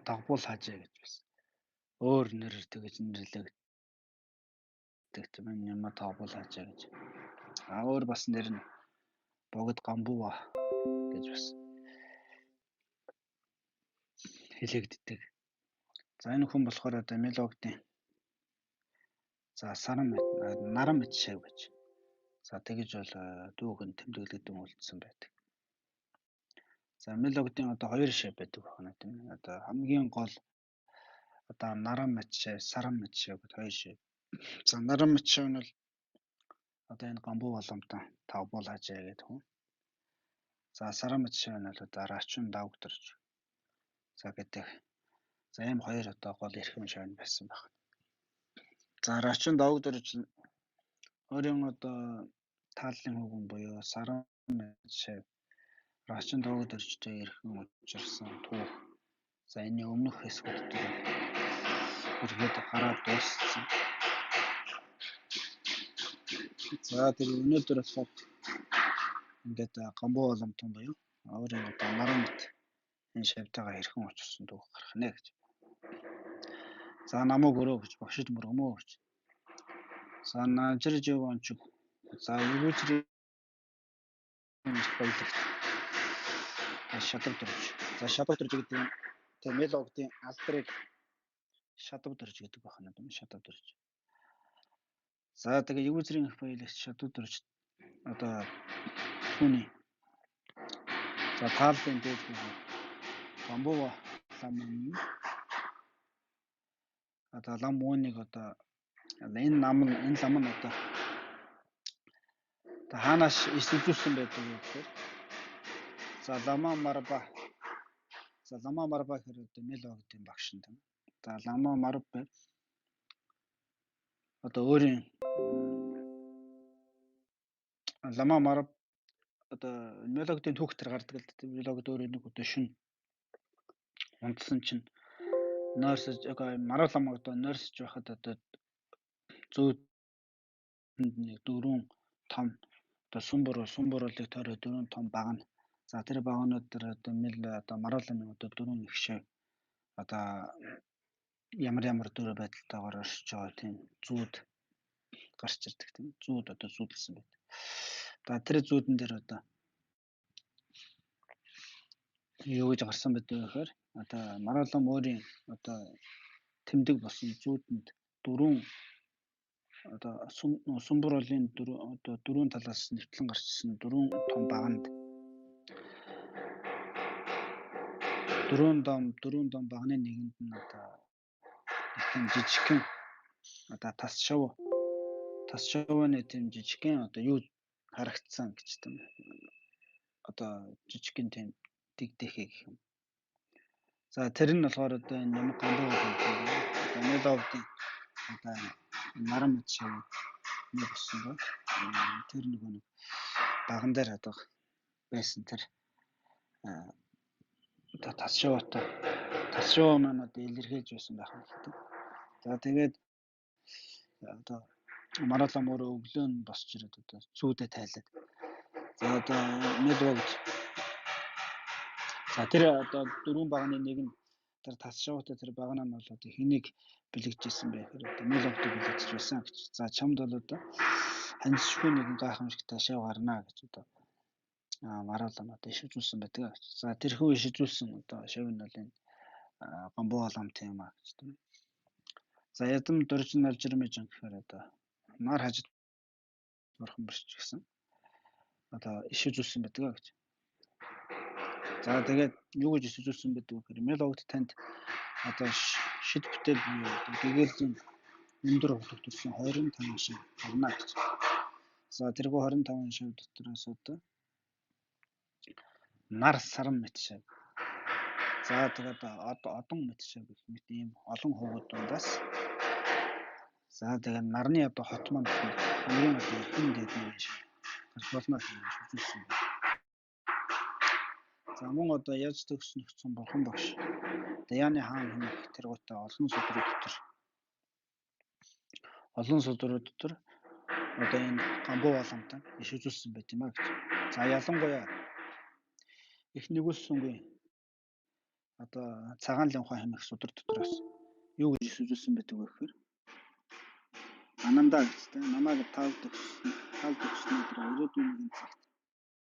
дагбуул хаажаа гэж бас өөр нэрээр тэгэж нэрлэгддэг тийм Нямаа дагбуул хаажаа гэж. Өөр бас нэр нь богд гамбууа гэж бас хэлэгддэг. За энэ хүн болохоор одоо Мелогдын наран мэт шав гэж. За тэгэж бол дүүхэн тэмдэглэгдэн үлдсэн байдаг. За Мелогдын одоо хоёр шав байдаг байна тийм. Одоо хамгийн гол одоо наран мэт шав, саран мэт шав гэдэг хоёр шав. За наран мэт шав нь бол одоо энэ гамбуу боломтон тавбуул хаажаа гэдэг хүн. За саран мэт шав нь бол одоо рачин давгдэрж. За гэдэг. За ийм хоёр одоо гол эрхэм шав байсан байна. За рачин давгдэрж өөрийн одоо тааллын хүүгэн буюу саран мэт шав рачин давгдэржтэй эрхэм учирсан түүх. За энэ өмнөх хэсгүүд дээр эргээд гараад дууссан. За тэр өнөөдөр болохоор ингээд гамбуу боломтон буюу өөрийн одоо наран мэт энэ шавтайгаа хэрхэн учирсан түүх гарах нэ гэж. За намайг өрөө гэж багшд мөргөмөө гэж. За нажирж явж. За юуцрийн баялагч. Шатавдэрж. За шатавдэрж гэдэг нь тэр Мелогдын алдрыг шатавдэрж гэдэг байна тийм шатавдэрж. За тэгээ юуцрийн баялагч шатавдэрж одоо түүний за тааллын дээд гамбуу лам одоо лам мууник одоо энэ лам нь одоо хаанаас исэлжүүлсэн байдаг вэ гэхээр за Лама Марба гэхээр одоо Мелогдын багш нь тийм. За Лама Марба одоо өөрийн Лама Марба одоо Мелогдын түүхтэр гардаг л тийм. Мелогд өөрөө нэг одоо шүн унтсан чинь нойрсож Марав лам одоо нойрсож байхад одоо зөөд нэг дөрвөн том одоо сумбурлыг тойроо дөрвөн том багна. За тэр багнууд дээр одоо Марав ламын одоо дөрвөн их шав одоо ямар дөрөв байдалтайгаар оршиж байгаа тийм зүүд гарч ирдэг тийм. Зүүд одоо зүүдэлсэн байдаг. За тэр зүүдэн дээр одоо юу гэж гарсан байдаг вэ гэхээр одоо Марав лам өөрийн одоо тэмдэг болсон зүүдэнд дөрвөн одоо сумбурлын дөрвөн талаас нэвтлэн гарчсан дөрвөн том баганд дөрвөн дом багны нэгэнд нь одоо тийм жижигхэн одоо тас шавны тийм жижигхэн одоо юу харагдсан гэж тийм одоо жижигхэн тийм дэгдэхээ гэх юм. За тэр нь болохоор одоо энэ юм гамбуу боломтон одоо Мелогдын одоо наран мэт шав нэг болсон ба тэр нэг баган дээр одоо байсан тэр одоо тас шав маань одоо илэрхийлж байсан байх юм л тийм. За тэгээд одоо Марав лам өөрөө өглөө нь босч ирээд одоо зүүдэ тайлаад. За одоо Мелогд за тэр одоо дөрвөн багны нэг нь тэр тас шавтай тэр багна нь бол одоо хэнийг бэлэгжсэн бэ гэхээр одоо Мелогдыг бэлэгжиж байсан гэж. За чамд бол одоо ханьцшгүй нэгэн гайхамшигтай шав гарнаа гэж одоо Марав лам одоо ишүүлсэн байдаг. За тэрхүү ишүүлсэн одоо шав нь бол энэ гамбуу боломт юм а гэж тийм. За ядам дөрж нарж ирмэж гэхээр одоо нар хажид бурхан бэрч гэсэн одоо ишүүлсэн байдаг гэж. За тэгээд юу гэж ишүүлсэн байдаг вэ гэхээр Мелогд танд одоо шид бүтээл гэгээлзэн өндөр хөгжүүлсэн 25 шав гарна гэж. За тэргүй 25 шав дотроос одоо нар саран мэт шав. За тэгээд одон мэт шав гэх мэт ийм олон хөвгүүд дундаас за тэгээд нарны одоо хот маань хамгийн одоо хэн дэдний шав гарч болно гэж үзүүлсэн байна. За мөн одоо яаж төгснөгцөн бурхан багш Даяны хаан хэмээх тэр гуйтай олон судрууд дотор одоо энэ гамбуу боломтон ишүүлсэн байт юм а гэж. За ялангуяа их нэгүүлсэнгүй одоо цагаан ланхаа хэмээх судар дотроос юу гэж үзүүлсэн байдаг вэ гэхээр анандаа гэжтэй намайг таалдагчны тэр өрөөдийн нэгэн цагт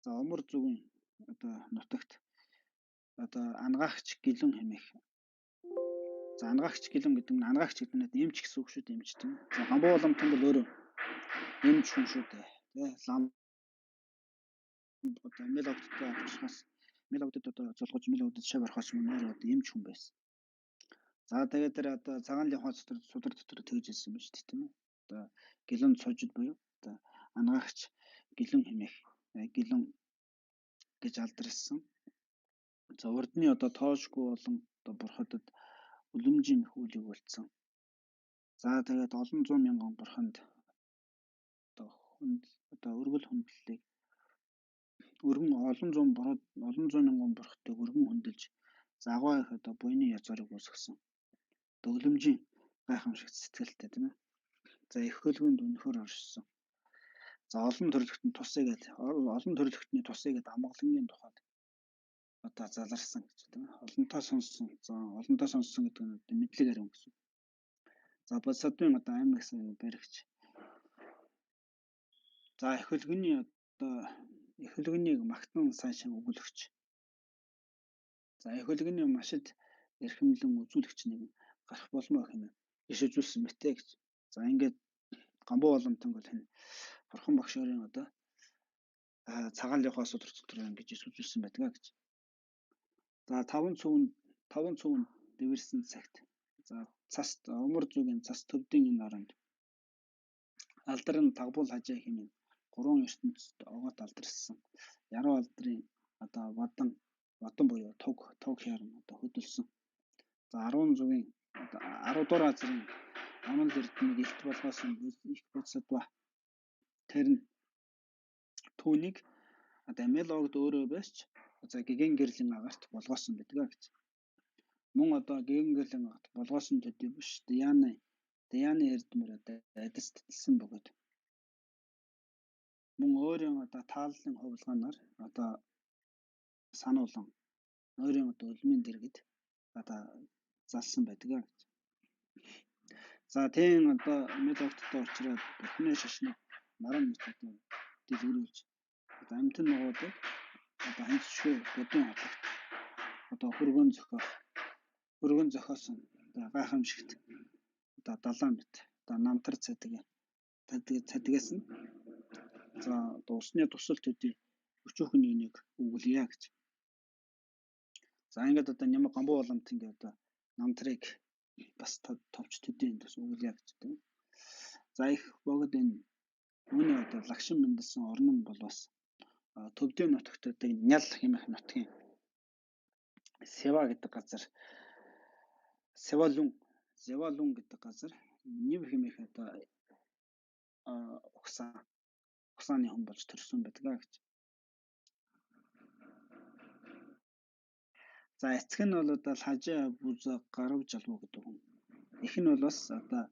за умар зүгэн одоо нутагт одоо ангаагч гэлэн хэмээх. За ангаагч гэлэн гэдэг нь ангаагч гэдэг нь эмч гэсэн үг шүү дээ, эмч тийм. За гамбуу уламтан бол өөрөө эмч хүн шүү дээ. Тэ лам одоо мэл огттой авчрахаас мэл огтод одоо зулгаж мэл огтод шав орохоос өмнө одоо эмч хүн байсан. За тэгээд тэр одоо цагаан линхоо судар дотор тэгж хэлсэн ба шүү дээ тийм ээ. Одоо гэлэн цожид буюу одоо ангаагч гэлэн хэмээх гэлэн гэж алдарсан. За урдны одоо тоошгүй болон одоо бурхадад үлэмжийн хүүлийг үлдсэн. За тэгээд олон зуун мянган бурханд одоо өргөл хөндлөлийг өргөн олон зуун мянган бурхтыг өргөн хөндлөж загваа их одоо буйны язгарыг үүсгэсэн. Одоо үлэмжийн гайхамшигт сэтгэлтэй тийм ээ. За их хөлгөнд өнөхөр оршсон. За олон төрлөختөнд тусъя гэд амгалангийн тухайд одоо заларсан гэж тийм ээ. Олонтоо сонссон. За олонтоо сонссон гэдэг нь мэдлэг ариун гэсэн. За Босадын одоо аймаг гэсэн баригч. За их хөлгөнийг магтан сайшин өгүүлэгч. За их хөлгөний машид эрхэмлэн үзүүлэгч нэг гарах болмоо хэмээн иш үзүүлсэн мэтэ гэж. За ингээд гамбуу уламтан бол энэ бурхан багш өөрийн одоо цагаан лихоо судар дотор ингэж иш үзүүлсэн байдаг гэж. За таван цүвэн дэвэрсэн цагт за цаст умар зүгийн цас төвдийн энэ оронд алдар нь тагбуул хажаа хэмээн гурван ертөнцид огоот алдарсан. Яруу алдрын одоо бодон буюу туг хярн одоо хөдөлсөн. За 10 зүгийн 10 дугаар азрын аман эрдэмийг илт болгоосон их бодсодва. Тэр нь түүнийг одоо мелогд өөрөө байсч за гэгэн гэрлийн агарт болгоосон байдаг гэж. Мөн одоо гэгэн гэрлийн агарт болгоосон төдий биш Даяны эрдэмэр одоо адис татсан бөгөөд мөн өөрийн одоо тааллын хувилгаанаар одоо сануулan өөрийн одоо үлмийн дэргэд одоо залсан байдаг гэж. За тийм одоо мелогдтой уучраад бүхний шашныг наран мэдээ дэлгэрүүлж одоо амтэн нугуудыг одоо ханцшгүй бүдүүн хатагт одоо хөргөн зохиосон одоо гайхамшигт одоо 70 мэт одоо намтар цадгаас нь за одоо усны тусал төдий өчүүхэн нэг өгүүлье гэж. За ингээд одоо нямаг гамбуу уламт ингээд одоо намтрыг бас товч төдий бас өгүүлье гэж тийм. За их богд энэ үүний одоо лагшин мэндэлсэн орнон бол бас төвдийн нутагтуудыг нял хэмээх нутгийн Сева гэдэг газар Севалун гэдэг газар Нив хэмээх одоо угсааны хүн болж төрсөн байдаг гэж. За эцэг нь бол одоо хажаа бүз гарав жалуу гэдэг хүн. Эх нь бол бас одоо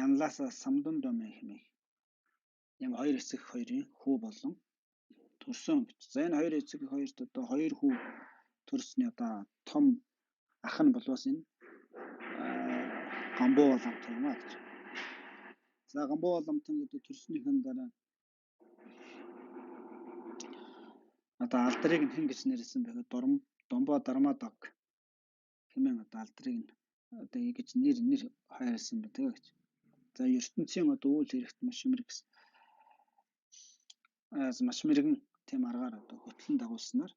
Янласа самдан домэ хэмээх юм хоёр эцэг хоёрын хүү болон төрсөн гэж. За энэ хоёр эцэг хоёрт одоо хоёр хүү төрсний одоо том ах нь болоос энэ гамбуу уламт юм аа гэж. За гамбуу уламтан гэдэг төрснийхэн дараа одоо алдрыг нь хэн гэж нэрлсэн бэхэд Домбо Дармадаг хэмээн одоо алдрыг нь одоо ингэж нэр хайрлсан байдаг гэж. За ертөнцийн одоо үйл хэрэгт маш мэрэгэн тийм аргаар одоо хөтлөн дагуулснаар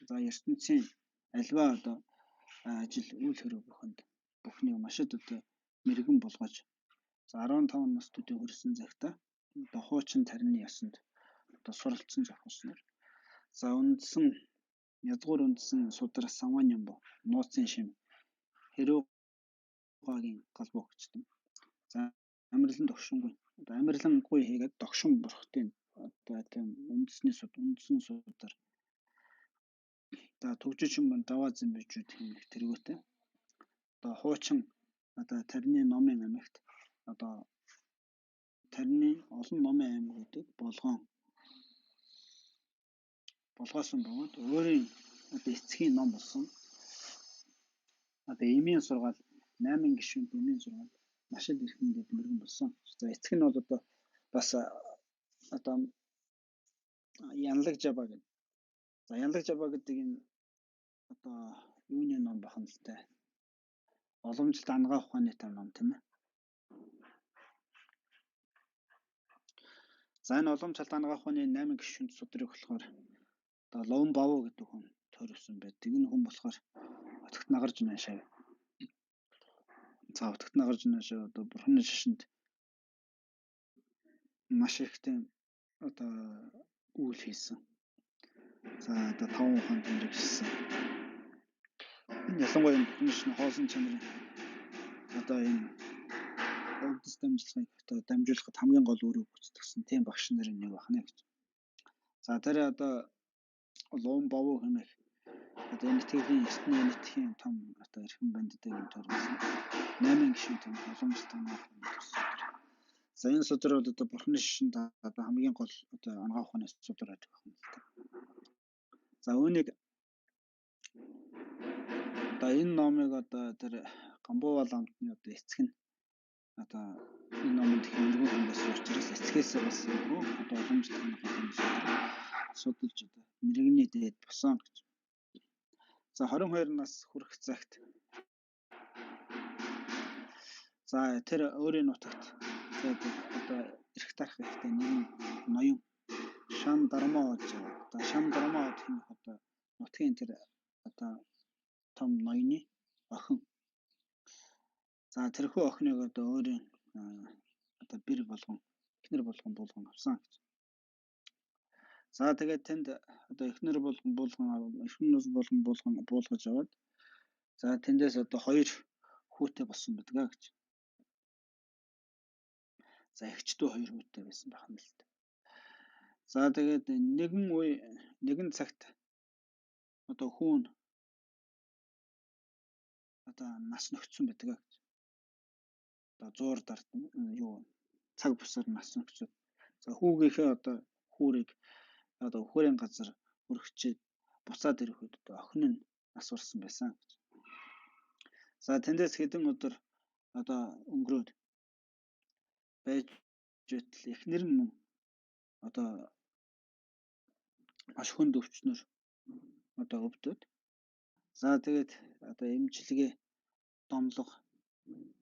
за ертөнцийн альва одоо ажил үйл хэрэг бүхнийг машид одоо мэрэгэн болгож за 15 нас төдий хүрсэн цагта одоо хуучин тарины ясанд одоо суралцсан зохиосноор за язгуур үндсэн судар Саманямбо нууцын шим Хэрүүгагийн галбуу гэжтэй. За амирлан амирлангүй хийгээд догшин бурхтын одоо тийм үндэсний судар за төгжиж юмн даваа зэмбижүүд хэмээх тэргүүтэй одоо хуучин одоо тарины номын амигт одоо тарины олон номын аймагуудыг болгоосон бөгөөд өөрийн одоо эцгийн ном болсон. Одоо эмийн сургаал 8 гишүүнд эмийн сургаал маш их эрхэм гэдэг мөргөн болсон. За эцэг нь бол одоо бас одоо Янлаг жаба гэдэг. За Янлаг жаба гэдэг энэ одоо юуны ном бахан л та. Уламжлалт ангаа ухааны ном тийм ээ. За энэ уламжлалт ангаа ухааны 8 гишүүнд судрыг болохоор одоо Ловн Бавуу гэдэг хүн тойрсон байдаг. Энэ хүн болохоор Утгт Нагарж Наашаа. За Утгт Нагарж Наашаа одоо бурхны шашинд маш их тийм одоо үйл хийсэн. За одоо 5 ухаанд мэрэгсэн. Ялангуяа бурхны шашны хоосон чанарын одоо энэ өвдөс дамжлагыг одоо дамжуулахад хамгийн гол үүрэг гүйцэтгэсэн тийм багш нарын нэг бахна гэж. За тэр одоо Ловн Бавуу хэмээх одоо энэ итгэлийн эртний нийтийн том одоо эрхэм бандтай юм төрсөн. 8 гишүүнтэй уламжлалт ангаа ухааны төрсөн. За энэ судар бол одоо бурхны шашинд одоо хамгийн гол одоо ангаа ухааны судар байдаг юм л та. За үүнийг одоо энэ номыг одоо тэр Гамбувал амтны одоо эцэг нь одоо энэ номонд их өргөн хүн байсан учраас эцгээс бас одоо уламжлалт ангаа ухааны судалж одоо мэрэгний дээд босон гэж. За 22 нас хүрэх цагт за тэр өөрийн нутагт одоо эрх тарах ихтэй нэгэн ноён Шан Дармаад одоо Шан Дармаад хэмээх одоо нутгийн тэр одоо том ноёны охин. За тэрхүү охиныг одоо өөрийн одоо бэр болгон эхнэр болгон авсан гэж. За тэгээд тэнд одоо эхнэр болгон буулгаж аваад за тэндээс одоо 2 хүүтэй болсон байдаг гэж. За эгчдүү 2 хүүтэй байсан байх нь л та. За тэгээд нэгэн цагт одоо хүүн одоо нас нөхцсөн байдаг гэж. Одоо зуур дард цаг бусаар нас нөхцөд. За хүүгийнхээ одоо хүүрийг одоо өхөрийн газар өргөчээд буцаад ирэх үед одоо охин нь нас урсан байсан гэж. За тэндээс хэдэн өдөр одоо өнгөрөөд байж байтал эхнэр нь мөн одоо маш хүнд өвчнөр одоо өвдөд. За тэгээд одоо эмчилгээ домлого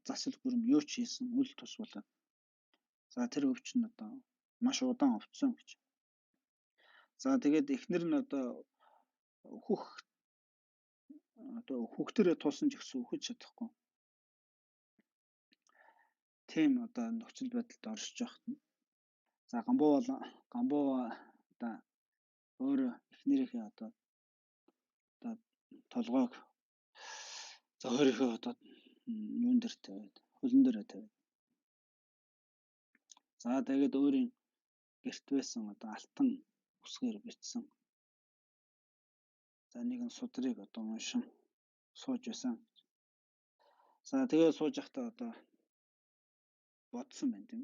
засал бүрм юу ч хийсэн үл тус болоод. За тэр өвчин одоо маш удаан овцсон гэж. За тэгээд эхнэр нь одоо хүүхдэрээ тулсан ч гэсэн үхэж чадахгүй. Тийм одоо нөхцөл байдалд оршиж байхад нь за Гамбува одоо өөрөө эхнэрийнхээ одоо толгойг за өөрийнхөө одоо юун дээр тавиад хөлн дээр тавиад. За тэгээд өөрийн гэрт байсан одоо алтан үсгээр бичсэн. За нэгэн судрыг одоо уншин сууж байсан. За тэгээд сууж явахдаа одоо бодсон байна тийм.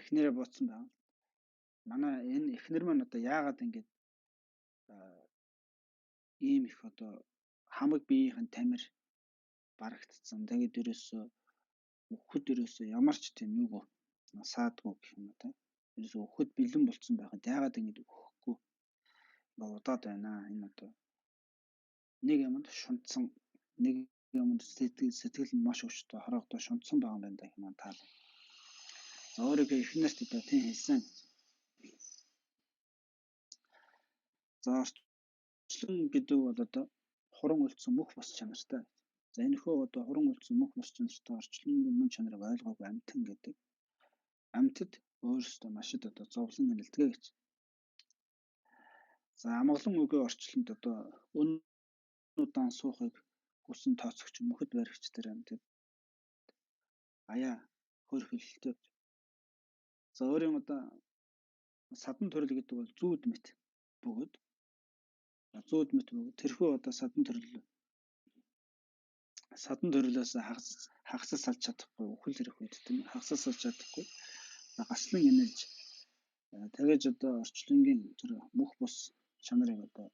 Эхнэрээ бодсон байна. Манай энэ эхнэр маань одоо яагаад ингэж ийм их одоо хамаг биеийнхэн тамир барагдсан. Тэгээд ерөөсөө өхөд ерөөсөө ямар ч тийм юу саадгүй гэх юм уу те. Ерөөсөө өхөд бэлэн болцсон байхад яагаад ингэж өхгүй удаад байна. Энэ одоо нэг юмд шунтсан нэг юмд сэтгэл нь маш өвчтөй хорогдоо шунтсан байгаа юм байна да хэмээн таал. За өөрийнхөө эхнэрт одоо тийм хэлсэн. За орчлон гэдэг бол одоо хуран үлдсэн мөх бос чанартай. За энэхүү одоо хуран үлдсэн мөх бос чанартай орчлонгийн мөн чанарыг ойлгоогүй амьтан гэдэг. Амьтад өөрөөсөө маш их одоо зовлон нэлдэгэ гэж. За амгалан үгийн орчлонд одоо удаан суухыг хүсэн тооцогч мөхөд баригч тэр амьтад аяа хөрхөлтэй. За өөрийн одоо садан төрөл гэдэг бол зүүд мэт бөгөөд тэрхүү одоо садан төрлөөс хагасаж салж чадахгүй үхэл ирэх үед тийм хагасаж салж чадахгүй гаслан инээлж тэгэж одоо орчлонгийн тэр мөх бус чанарыг одоо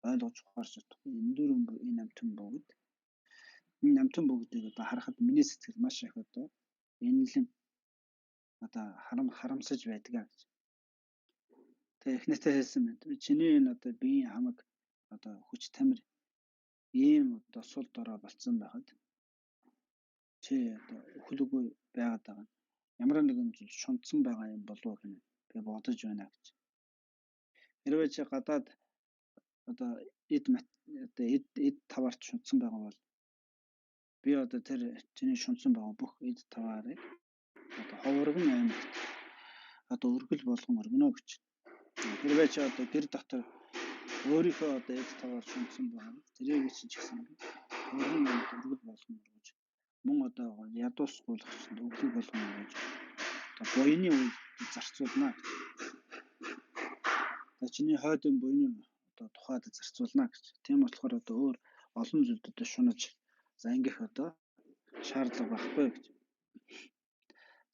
ойлгож ухаарч чадахгүй энэ дөрвөн энэ намтан бүгд энэ намтан бүгдийг одоо харахад миний сэтгэл маш их одоо энэлэн одоо харамсаж байдгаа гэж. Тэгээ эхнээсээ хэлсэн байна. Чиний энэ одоо биеийн хамаг одоо хүч тамир ийм одоо сул дорой болцсон байхад чи одоо өхөлгүй байгаад байгаа. Ямар нэгэн зүйл шунтсан байгаа юм болов уу гэнэ би бодож байна гэж. Хэрвээ чи гадаад одоо эд таваарт шунтсан байгаа бол би одоо тэр чиний шунтсан байгаа бүх эд таваарыг одоо ховоргон аймагт одоо өргөл болгон өргөнө гэж. Хэрвээ чи одоо гэр дотор өөрийнхөө одоо эд таваар шунтсан байгаа тэрийг чи ч гэсэн өргөн аймагт өргөл болгон өргөж мөн одоо ядуусгуулах өглөг болгон өргөж одоо буйны үед зарцуулна. Чиний хойдын буйны одоо тухайд зарцуулна гэж. Тийм болохоор одоо өөр олон зүйлдэд шунаж зангих одоо шаардлага байхгүй гэж.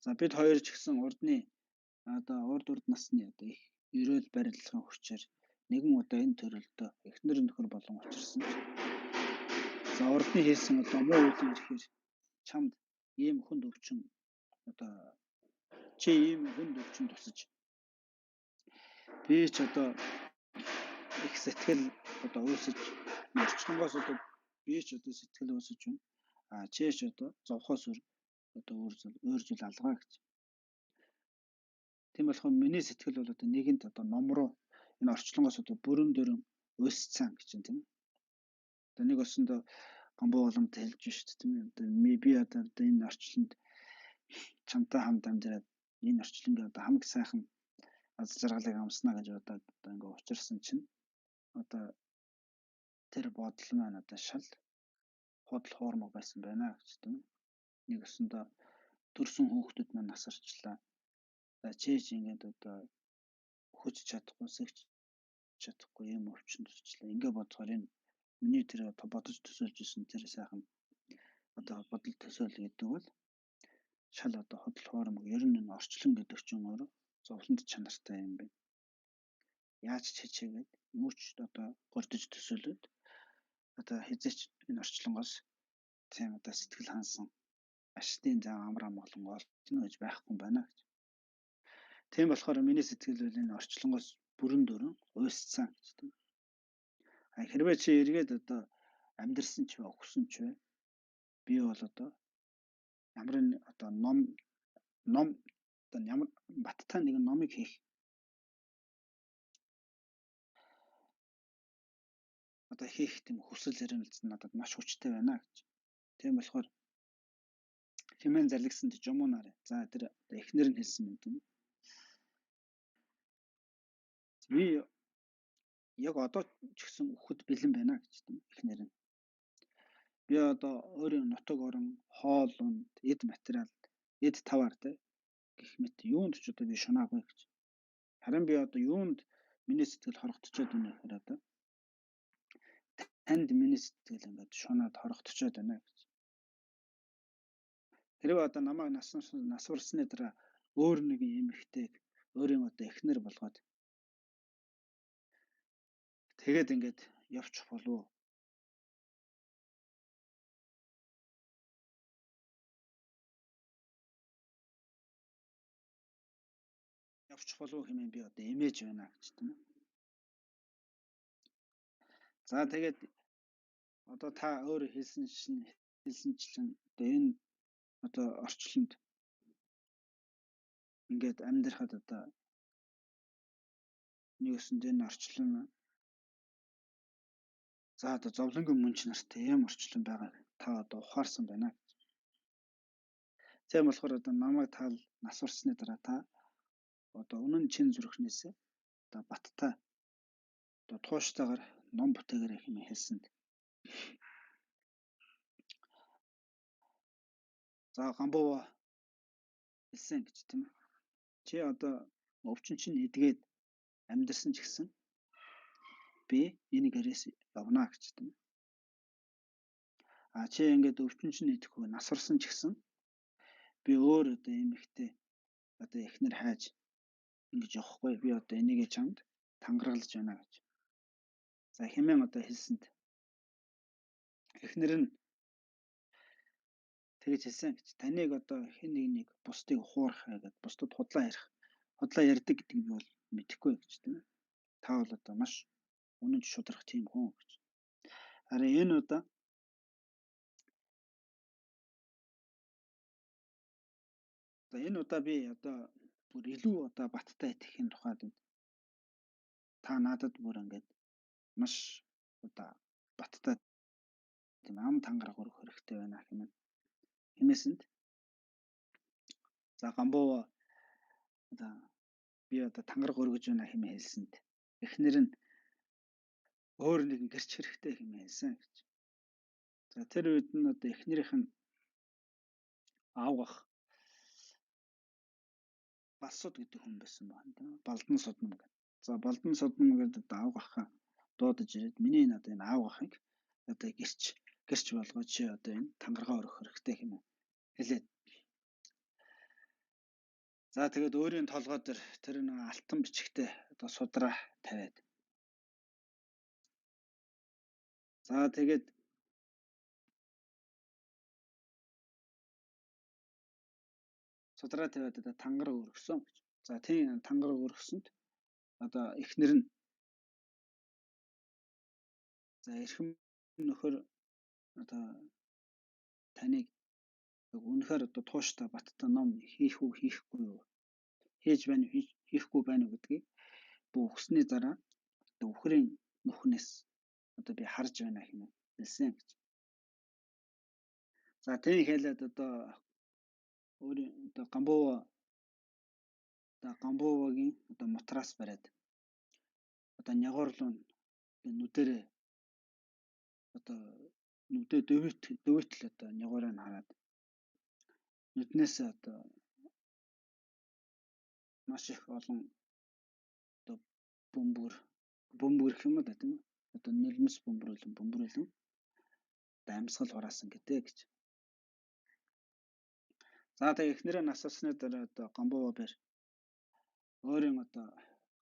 За бид хоёр ч гэсэн урд насны одоо их ерөөл барилгын хүчээр нэгэн удаа энэ төрөлдөө эхнэр нөхөр болон учирсан. За урдны хийсэн одоо муу үйл ирэхээр чамд ийм хүнд өвчин одоо чи ийм хүнд өвчин тусаж би ч одоо их сэтгэл одоо үүсэж орчлонгоос одоо би ч одоо сэтгэл үүсэж байна. Чи ч одоо зовхоос одоо өөр зүйл алгаа гэж. Тийм болохоор миний сэтгэл бол одоо нэгэнт одоо ном руу энэ орчлонгоос одоо бүрэн дөрөн өсцэн гэж юм тийм. Одоо нэг өсөндөө гомбо боломт хэлж шүү дээ тийм. Одоо би одоо энэ орчлонд чамтай хамт амьдраад энэ орчлонгийн одоо хамаг сайхан аз жаргалыг амснаа гэж одоо ингээ учирсан чинь одоо тэр бодол маань одоо шал худал хуурмаг байсан байна гэж тийм. Нэг өсөндөө төрсөн хүүхдүүд маань насарчлаа. За чээж ингээд одоо хүч чадахгүй, сэгч чадахгүй юм өвчин тусчлаа. Ингээ бодохоор энэ миний тэр одоо бодож төсөөлж исэн тэр сайхан одоо бодол төсөөл гэдэг бол шал одоо худал хуурмаг ер нь энэ орчлон гэдэг чинь өөрөө зовлонд чанартай юм байна. Яаж чичээгээд юуч одоо гордож төсөөлөд одоо хязгаарч энэ орчлонгоос тийм одоо сэтгэл хансан ашигтын зам амраа болон олдно гэж байхгүй юм байна гэж. Тийм болохоор миний сэтгэл бол энэ орчлонгоос бүрэн дөрөн уйсцсан гэж тийм. Хэрвээ чи эргээд одоо амьдрсан ч бай, өгсөн ч бай. Би бол одоо ямар нэг одоо ном одоо ямар баттай нэгэн номыг хийх одоо хийх тийм хүсэл эрмэлзэл надад маш хүчтэй байна гэж. Тийм болохоор хэмээн зарлагсан жомоноор. За тэр эхнэр нь хэлсэн юм тийм. Би яг одоо ч гэсэн өгөхөд бэлэн байна гэж тийм эхнэр нь. Би одоо өөрийн нутаг орон, хоол унд, эд материал, эд таваар гэх мэт юунд ч одоо би шунаагүй гэж. Харин би одоо юунд миний сэтгэл хорогдчиход байна гэхээр одоо танд миний сэтгэл ингээд шунаад хорогдчиход байна гэж. Хэрвээ одоо намайг насварсны дараа өөр нэгэн эмэгтэйг өөрийн одоо эхнэр болгоод тэгээд ингээд явчих болов. Явчих болов хэмээн би одоо эмээж байна гэж тийм. За тэгээд одоо та өөрөө хэлсэнчлэн одоо энэ одоо орчлонд ингээд амьдрахад одоо нэгсэн энэ орчлон за одоо зовлонгийн мөнч нартай юм орчлон байгааг та одоо ухаарсан байна. Тийм болохоор одоо намайг та насварсны дараа та одоо үнэн чин зүрхнээс одоо баттай одоо тууштайгаар ном бүтээгээрэй хэмээн хэлсэн. За гамбова хэлсэн гэж тийм. Чи одоо өвчин чинь эдгээд амьдэрсэн ч гэсэн би энэ гэрээс явна гэж тийм. Чи ингээд өвчин чинь идэхгүй насварсан ч гэсэн би өөр одоо эмэгтэй одоо эхнэр хайж ингэж явахгүй. Би одоо энийг чамд тангаргалж байна гэж. За хэмээн одоо хэлсэнд эхнэр нь тэгж хэлсэн гэж. Таныг одоо хэн нэг бусдыг хуурах гэдэг бусдад худлаа ярьдаг гэдэг нь бол мэдэхгүй гэж тийм ээ. Та бол одоо маш үнэн шударга тийм хүн гэж. Харин энэ удаа би одоо бүр илүү одоо баттай итгэхийн тухайд та надад бүр ингээд маш одоо баттай тийм ам тангараг өргөх хэрэгтэй байна хэмээн. Хэмээсэнд за гамбуу одоо би одоо тангараг өргөж байна хэмээн хэлсэнд эхнэр нь өөр нэгэн гэрч хэрэгтэй хэмээн хэлсэн гэж. За тэр үед нь одоо эхнэрийнх нь аав ах Балсууд гэдэг хүн байсан байна тийм ээ. Балдан судна гэдэг. За балдан судна гэдэг одоо аав ахаа дуудаж ирээд миний одоо энэ аав ахыг одоо гэрч болгоод чи одоо энэ тангараа өргөх хэрэгтэй хэмээн хэлээд. За тэгээд өөрийн толгой дээр тэр нэг алтан бичгтээ одоо судраа тавиад. За тэгээд судраа тавиад одоо тангараа өргөсөн гэж. За тийм тангараа өргөсөнд одоо эхнэр нь за эрхэм нөхөр одоо таныг үнэхээр одоо тууштай баттай ном хийх үү хийхгүй юу хийж байна хийхгүй байна уу гэдгийг өгсөний дараа одоо үхрийн нүхнээс одоо би харж байна хэмээн хэлсэн гэж. За тийм хэлээд одоо өөрийн одоо гамбуугийн одоо мотраас бариад одоо нягуурлуу нүдэрээ одоо нүдэ дөвөтл одоо нягуураа нь хараад нүднээс одоо маш их олон одоо бөмбөр гэх юм да тийм үү одоо нулимс бөмбөрүүлэн одоо амьсгал хураасан гэдэг гэж. За тэгээ эхнэрээ насалсны дараа одоо гамбуу бэр өөрийн одоо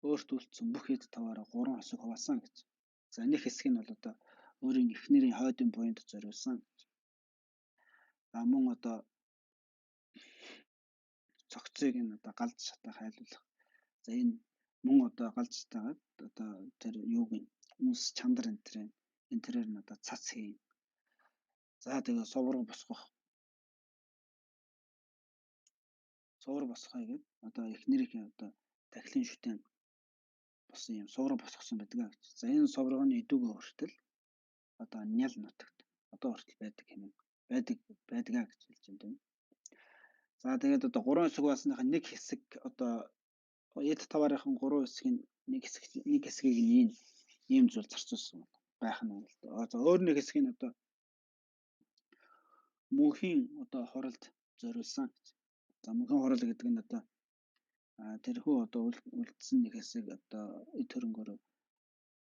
өөрт үлдсэн бүх хэд таваараа 3 хэсэг хуваасан гэж. За нэг хэсэг нь бол одоо өөрийн эхнэрийн хойдын буйнд зориулсан гэж. За мөн одоо цогцыг нь одоо галж шатаа хайлуулах. За энэ мөн одоо галж шатаагаад одоо тэр юуг нь үнс чандар энэ тэрээр нь одоо цац хийн. За тэгээ сувраг босгох. Сувраг босгоё гэд одоо эхнэрийн одоо тахилын шүтэн босон юм сувраг босгосон байдаг гэж. За энэ сувраг нь идэвгүй хүртэл одоо нял нутагт одоо хүртэл байдаг хэмээн байдгаа гэж хэлж байна тийм. За тэгээд одоо 3 хэсэг басных нэг хэсэг одоо эд таваарынхан 3 хэсгийн нэг хэсгийг ийм зүйл зарцуулсан байх нь байна л да. За өөр нэг хэсгийг одоо мөнхийн одоо хуралд зориулсан гэж. За мөнхийн хурал гэдэг нь одоо тэрхүү одоо үлдсэн нэг хэсэг одоо эд хөрөнгөөр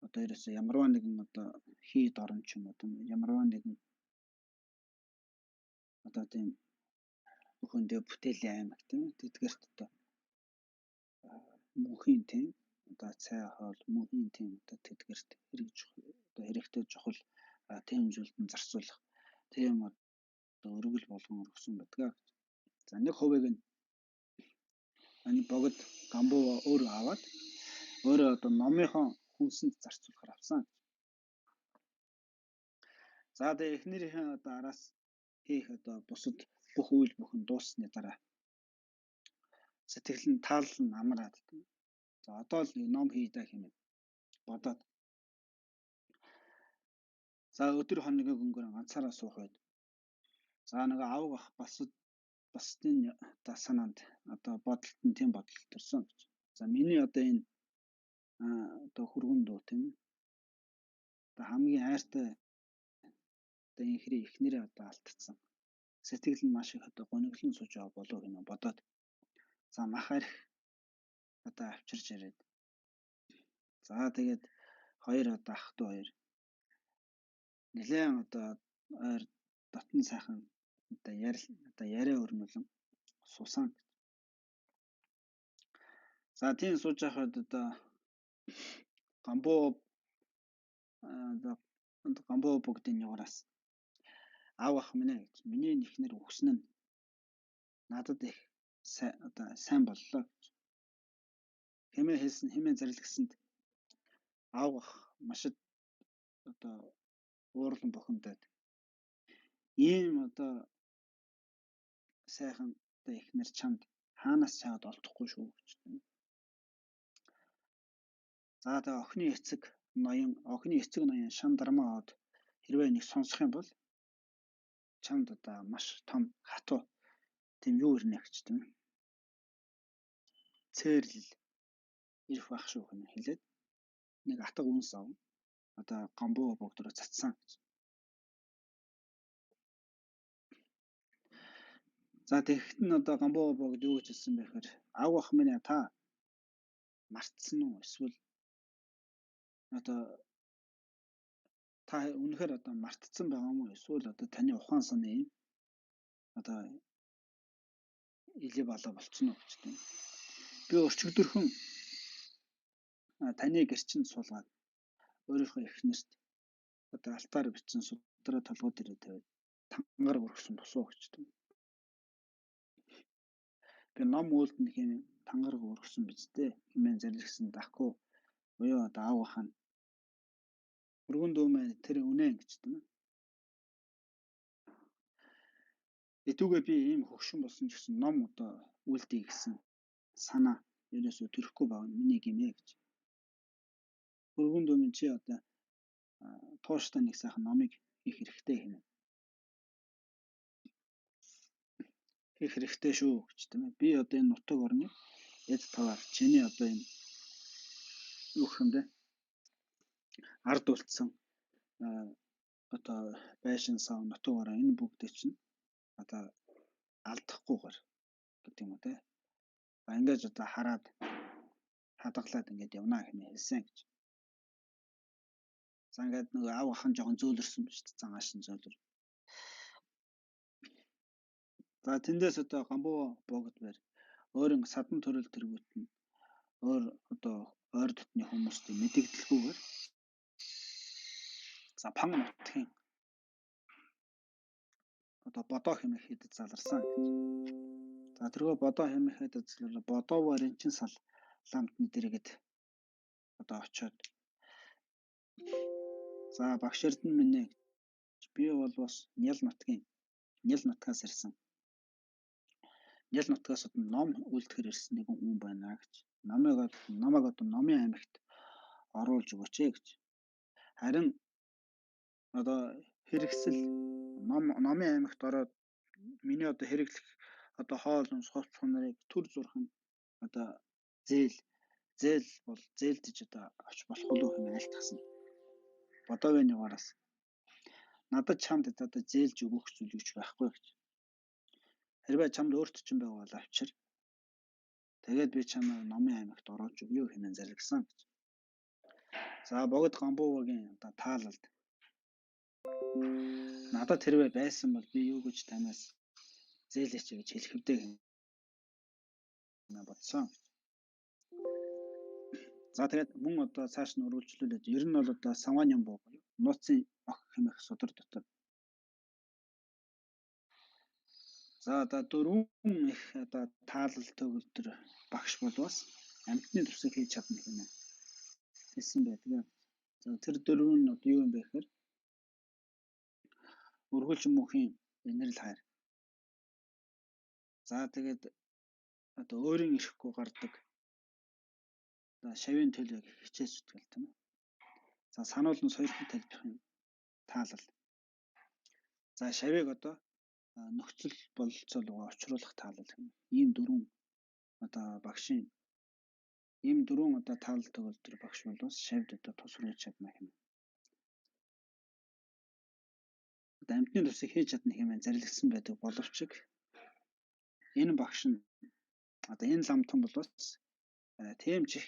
одоо ерөөсөө ямарваа нэгэн одоо хий дорн ч юм уу ямарваа нэгэн одоо тийм бүхэндээ бүтээлийн аймаг тийм тэдгээрт одоо мөнхийн тийм одоо цай хоол мөнхийн тийм одоо тэдгээрт хэрэгтэй чухал тийм зүйлд зарцуулах тийм одоо өргөл болгон өргөсөн байдаг. За нэг хувийг нь энэ богд гамбуу өөрөө аваад өөрөө одоо номынхон хүнсэнд зарцуулахаар авсан. За тэгээ эхнэрийнхэн одоо араас хийх одоо бусад бүх үйл бүхэн дууссаны дараа сэтгэл нь таалал нь амраад. За одоо л ном хийдэ хэмээн бодоод. За өдөр хоногийн өнгөрөн ганцаараа суух үед. За нэг аав ах бусдын одоо санаанд одоо бодолд нь тийм бодол төрсөн гэж. За миний одоо энэ одоо хүргэн дуу тийм одоо хамгийн айртай одоо инхри эхнэрээ одоо алдсан. Сэтгэл нь маш их одоо гониглон сууж байгаа болов гэнэ бодоод. За мах арх одоо авчирж ирээд. За тэгээд хоёр одоо ах トゥ хоёр нэлээд одоо ойр дотн сайхан одоо яриа өрнүүлэн суусан. За тийм сууж байхад одоо гамбуу одоо гамбоо бүгдийн нугараас аав ах минь гэж миний ихнэр өгсөн нь надад их сайн боллоо гэж хэмээн хэлсэн хэмээн зарлигсанд аав ах маш одоо уурлан бухимдаад ийм одоо сайхан одоо ихнэр чамд хаанаас чаад олдохгүй шүү гэж. За тэгээ охины эцэг ноён шам дармаа аваад хэрвээ нэг сонсох юм бол чамд одоо маш том хатуу тийм юу ирнэ гэж тийм цээрлэл ирэх байх шүү хэмээн хэлээд нэг атга үнс ав одоо гамбуу бүгд рүү цацсан гэж. За тэгэхэд нь одоо гамбуу бүгд юу гэж хэлсэн бэ гэхээр аав ах минь та мартсан уу эсвэл одоо та үнэхээр одоо мартцсан байгаа юм уу эсвэл одоо таны ухаан санаа юм одоо илээ балаа болцсон уу гэж тийм. Би өчигдөрхөн таны гэрчинд суулгаад өөрийнхөө эхнэрт одоо алтаар бичсэн судраа толгой дээрээ тавиад тангар өргөсөн босоо гэж тийм. Би ном үйлдэн хэм тангар өргөсөн биз дээ хэмээн зарлигсан дахгүй буюу одоо аав ах нь өргөн дүү маань тэр үнэн гэж тийм. Эдүүгээ би ийм хөгшин болсон ч гэсэн ном одоо үлдээ гэсэн санаа ерөөсөө төрөхгүй байгаа миний гимээ гэж. Өргөн дүү минь чи одоо тууштай нэг сайхан номыг хийх хэрэгтэй хэмээн. Хийх хэрэгтэй шүү гэж тийм ээ. Би одоо энэ нутаг орны эд таваар чиний одоо энэ юу гэх юм бэ? Ард үлдсэн одоо байшин сав нутаг ороо энэ бүгдээ чинь одоо алдахгүйгээр гэдэг юм уу те. Ингэж одоо хараад хадгалаад ингэж явна хэмээн хэлсэн гэж. За ингээд нөгөө аав ах нь жоохон зөөлрсөн ба шүү дээ. Зангааш нь зөөлөр. За тэндээс одоо гамбуу богд бэр өөрийн садан төрөл тэргүүт нь өөр одоо ойр дотны хүмүүстэй мэдэгдэлгүйгээр за пан нутгийн одоо бодоо хэмээх хэдэд заларсан гэж. За тэргөө бодоо хэмээх хэдэд залар бодоо баринчин сал ламтны дэргэд одоо очиод за багш Эрдэнэ минь ээ би бол бас Нял нутгаас ирсэн. Нял нутгаас ном үлдэхэр ирсэн нэг хүн байна гэж. Намайг одоо Номын аймагт оруулж өгөөч гэж. Харин одоо хэрэгсэл Номын аймагт ороод миний одоо хэрэглэх одоо хоол хүнс хувц хүнрийг төр зурхан одоо зээл бол зээлдэж одоо авч болох уу хэмээн айлтгсан. Бодоогийн нугараас надад чамд одоо зээлж өгөх зүйл юуч байхгүй гэж. Хэрвээ чамд өөрт чинь байгаа бол авчир. Тэгээд би чамайг Номын аймагт оруулж өгье хэмээн зарлигсан гэж. За богд гамбуугийн одоо таалалд надад хэрвээ байсан бол би юу гэж танаас зээлээч гэж хэлэх вдэ хэмээн бодсон. За тэгээд мөн одоо цааш нь өргөлжлүүлээд ер нь бол одоо Саваан буу буюу нууцын ох хэмээх судар дотор. За одоо дөрвөн их одоо таалал төгөлдөр багш бол бас амьтны тусыг хийж чадна хэмээн хэлсэн байдаг. За тэр дөрвөн нь одоо юу юм бэ гэхээр өргөлж мөнхийн инэрл хайр. За тэгээд одоо өөрийн ирэхгүй гардаг шавийн төлөв хичээж зүтгэл тийм үү. За сануул нь соёлын талбарын таалал. За шавийг одоо нөхцөл бололцоо руугаа очруулах таалал гэх юм. Ийм дөрвөн одоо багшийн ийм дөрвөн одоо таалал төгөлдөр багш бол бас шавьд одоо тусруулж чадна гэх юм. Одоо амьтны тусыг хийж чадна хэмээн зарлигдсан байдаг боловч энэ багш нь одоо энэ ламтан бол бас тийм ч их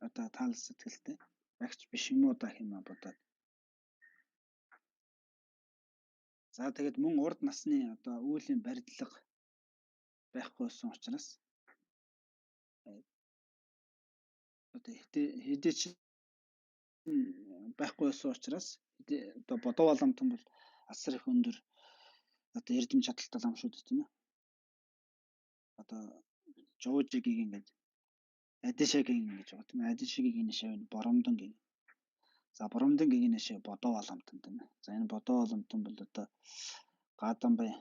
одоо таалал сэтгэлтэй багч биш юм уу да хэмээн бодоод. За тэгээд мөн урд насны одоо үүлийн барилга байхгүйсэн учраас одоо хэдий ч байхгүй байсан учраас одоо бодоо боломтон бол асар их өндөр одоо эрдэм чадалтай лам шүү дээ тийм ээ. Одоо Жуужигийг ингэж Адишагийн гэж байгаа тийм ээ. Адишагийг энэ шив боромдон гин. За боромдон гин шив бодоо боломтон тийм ээ. За энэ бодоо боломтон бол одоо Гадамбай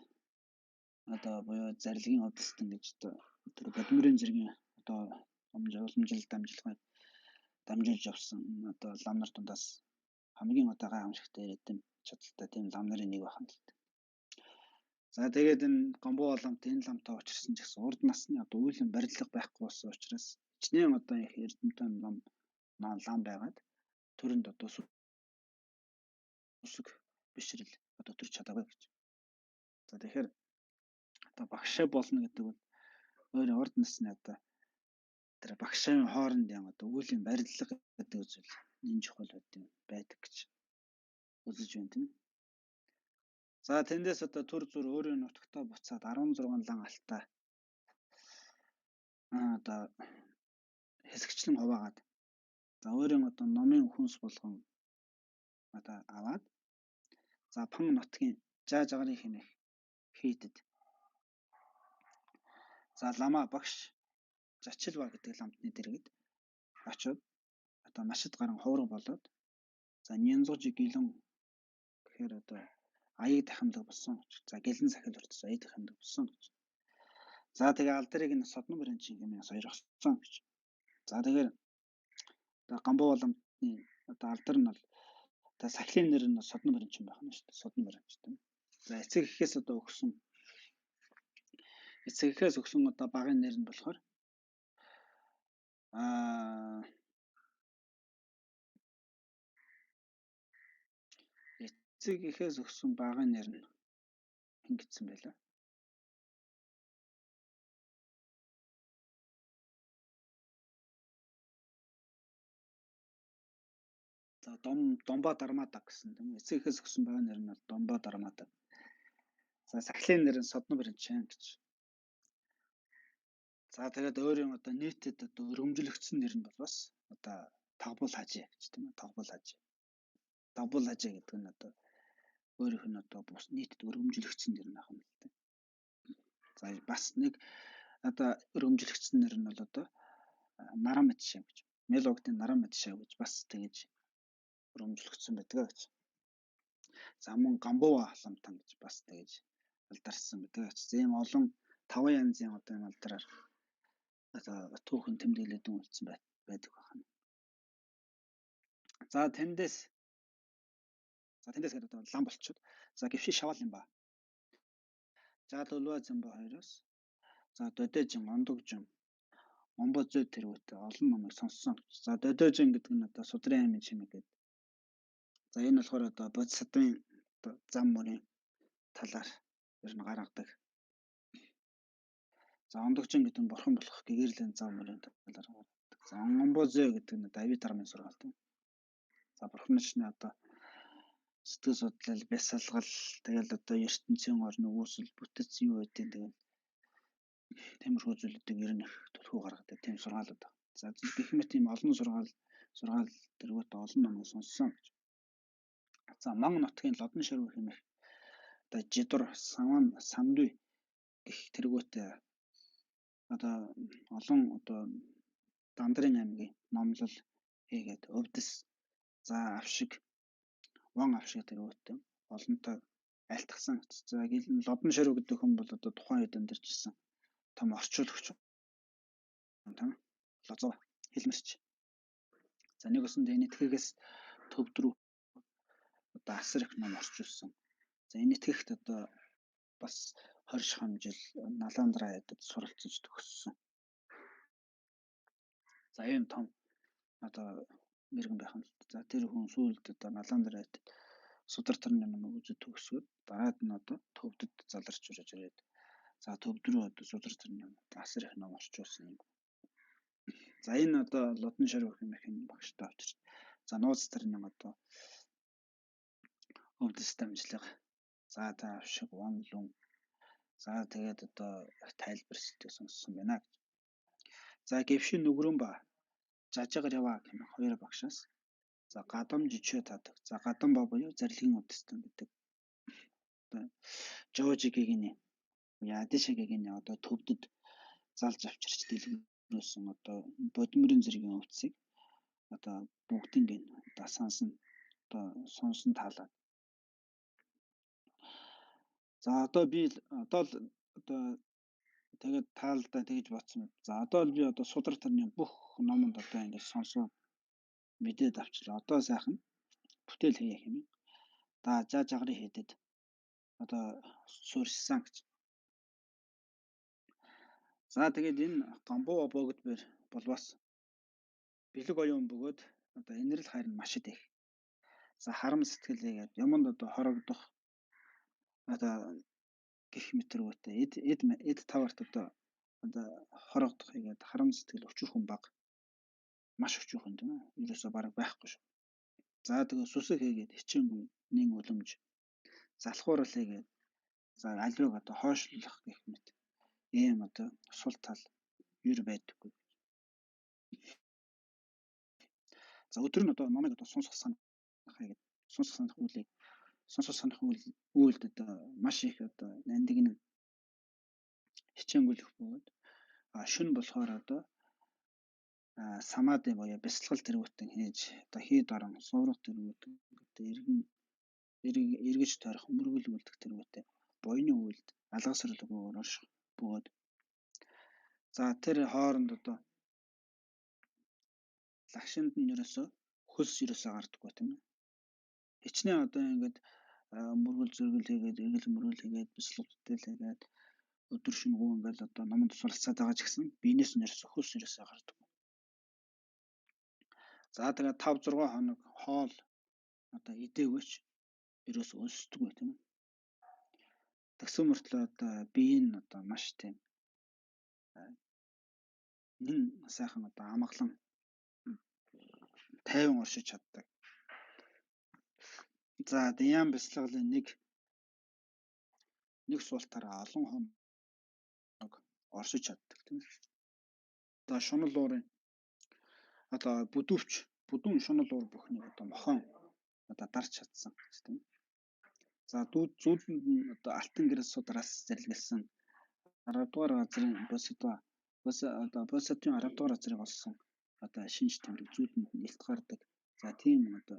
одоо буюу зарилгын удалстан гэж одоо тэр Бадмирын зэргийн одоо уламжлалт дамжлагыг дамжуулж явсан одоо лам нар дундаас хамгийн одоо гайхамшигтай эрдэм чадалтай тийм лам нарын нэг байна л дээ. За тэгээд энэ гомбо ламт энэ ламтаа учирсан ч гэсэн урд насны одоо үйлэн барилга байхгүй болсон учраас хичнээн одоо их эрдэмтэн лам байгаад төрөнд одоо үсэг бишрэл одоо төрч чадаагүй гэж. За тэгэхээр одоо багшаа болно гэдэг нь өөр урд насны одоо тэр багшааны хоорондын одоо үеийн барилга гэдэг зүйл энэ чухал байдаг гэж үзэж байна тийм. За тэндээс одоо төр зүр өөрийн нутагтаа буцаад 16 лан алтаа одоо хэсэгчлэн хуваагаад за өөрийн одоо номын хүнс болгон одоо аваад за пан нутгийн жаа жагарыг хэмээх хийдэд за лама багш Жачилба гэдэг ламтны дэргэд очоод одоо машид гарan хувраг болоод за Нянзуужи гэлэн гэхээр одоо аяг дахимлаг болсон гэж. За гэлэн сахил уртс аяг дахимлаг болсон гэж. За тэгээ алдрыг нь содон баримтчин хэмээн сойрхсон гэж. За тэгэхээр одоо гамбуу боломтны одоо алдар нь бол одоо сахилын нэр нь содон баримтчин байх нь шүү дээ. Содон баримтчин. За эцэг эхээс одоо өгсөн одоо багын нэр нь болохоор эцэг эхээс өгсөн багын нэр нь хэн гэсэн байлаа? За Домба Дармадаг гэсэн тийм ээ. Эцэг эхээс өгсөн багын нэр нь бол Домба Дармадаг. За сахилын нэр нь Содон баримтчин гэж. За тэгээд өөрийн одоо нийтэд одоо өргөмжлөгдсөн нэр нь бол бас одоо Тавбул хажи гэж тийм ээ. Тавбул хажи гэдэг нь одоо өөрийнх нь одоо бус нийтэд өргөмжлөгдсөн нэр нь ахна л дээ. За бас нэг одоо өргөмжлөгдсөн нэр нь бол одоо Наран Мэдшив гэж. Мелогдын Наран Мэдшив гэж бас тэгэж өргөмжлөгдсөн байдаг гэж. За мөн Гамбова ламтан гэж бас тэгэж алдарсан байдаг гэж. Ийм олон 5 янзын одоо юм алдраар одоо түүхэн тэмдэглэдэн үлдсэн байдаг байна. За тэндээс гэдэг одоо лам болчиход. За гівши шавал юм ба. За Дулва Замба 2-оос за Додэжин Ондогжин Момбозой тэргүүтэй олон номыг сонссон. За Додэжин гэдэг нь одоо Судрын аймын чимэг гэдэг. За энэ болохоор одоо Бодисатвын одоо зам мөрийн талаар ер нь гаргадаг. За Ондогжин гэдэг нь бурхан болох гэгэрлийн зам мөрийн талаар гаргадаг. За Момбозой гэдэг нь Давид армын сургаалт. За бурханчны одоо сэтгэл судлал, бясалгал, тэгэл одоо ертөнцийн орны үүсэл, бүтэц юу гэдэг тэгэл тиймэрхүү зүйлүүдийг ер нь их төлхөө гаргадаг тийм сургаалууд байна. За гэх мэт тийм олон сургаал тэргүүт олон номыг сонссон гэж. За Ман нутгийн лодон ширүү хэмээх одоо Жидур Самдуй гэх тэргүүтээ одоо олон одоо Дандрын аймгийн номлол хийгээд өвдөс за авшиг ван авшиг тэргүүтээ олонтой айлтгсан. За лодон ширүү гэдэг хүн бол одоо тухайн үед амьдарчсан том орчуулагч том лозоо хэлмэрч. За нэг өсөнд энэ итгэхээс төвд рүү одоо асар их ном орчуулсан. За энэ итгэхт одоо бас 20 шахамжил Наландраа ядад суралцж төгссөн. За ийм том одоо мэрэгэн байх нь. За тэр хүн сүүлд одоо Наландраа ядад судар төрний номыг үзэж төгсгөөд дараад нь одоо төвдөд заларч ирээд за төвд рүү одоо судар төрний ном асар их ном орчуулсан юм. За энэ одоо лодон ширүү хэмээх энэ багштай очирч. За нууц төрний одоо өвдөс дамжлага. За та авшиг ван лүн. За тэгээд одоо тайлбар сэтгэл сонссон байна гэж. За гівшин нүгрэн ба Жажигар яваа гэмээр хоёр багшаас. За гадам жижиг таадаг. За гадам ба буюу зарилгын үдстэн гэдэг. Одоо Жожигийн Ядишигийн одоо төвдөд залж авчирч дэлгэрүүлсэн одоо бодмөрийн зэргийн утсыг одоо бүгдийг нь одоо сонсон таалаад. За одоо би одоо л одоо тэгээд таалдаа тэгж бодсон. За одоо л би одоо судар тарны бүх номонд одоо ингэж сонсоод мэдээд авчлаа. Одоо сайхан бүтээл хийе хэмээн. Жаа жагарыг хийдэд одоо суурьшсан гэж. За тэгээд энэ гамбуу богд бол бас бэлэг оюун бөгөөд одоо инэрл хайр нь маш их. За харам сэтгэлээгээд юмд одоо хорогдох одоо гих мэтрүүтэй эд таварт одоо хорогдох хийгээд харам сэтгэл өчүүхэн баг. Маш өчүүхэн тийм ээ. Ерөөсөө бараг байхгүй шүү. За тэгээ сүсэг хийгээд хичээнгүй нэг үлэмж залхуурал хийгээд за аливаг одоо хойшлуулах гэх мэт ийм одоо сул тал юр байдаггүй. За өдөр нь одоо намайг одоо сонсох санах хийгээд сонсох санах үйлд одоо маш их одоо нандинг хичээнгүйлэх бөгөөд шүн болохоор одоо самади боёо бясалгал тэргүүтэн хийж одоо хийд орон суурах тэргүүтэн гэдэг эргэж тойрох мөргөл үлдэх тэргүүтээ буйны үйлд алгасралгүйгээр орших бөгөөд за тэр хооронд одоо лагшинд нь ерөөсөө хөлс ерөөсөө гардаггүй тийм ээ. Хичнээн одоо ингээд мөргөл зөргөл хийгээд эргэл мөргөл хийгээд бясалгал бүтээл хийгээд өдөр шөнөгүй ингээд одоо номонд суралцаад байгаа ч гэсэн биенээс нь ерөөсөө хөлс ерөөсөө гардаг. За тэгээ 5-6 хоног хоол одоо идээгүйч ерөөсөө өлсдөггүй тийм ээ. Тэгсэн мөртлөө одоо бие нь одоо маш тийм нэн сайхан одоо амгалан тайван оршиж чаддаг. За дян бясалгалын нэг суултаараа олон хоног оршиж чаддаг тийм ээ. Одоо шунал уурын одоо бүдүүн шунал уур бүхнийг одоо мохон одоо дарж чадсан тийм ээ. За зүүдэнд нь одоо алтан гэрэл судраас зэрлэглэсэн 10 дугаар газрын босдын 10 дугаар газрыг олсон одоо шинж тэмдэг зүүдэнд нь илт гардаг. За тийм одоо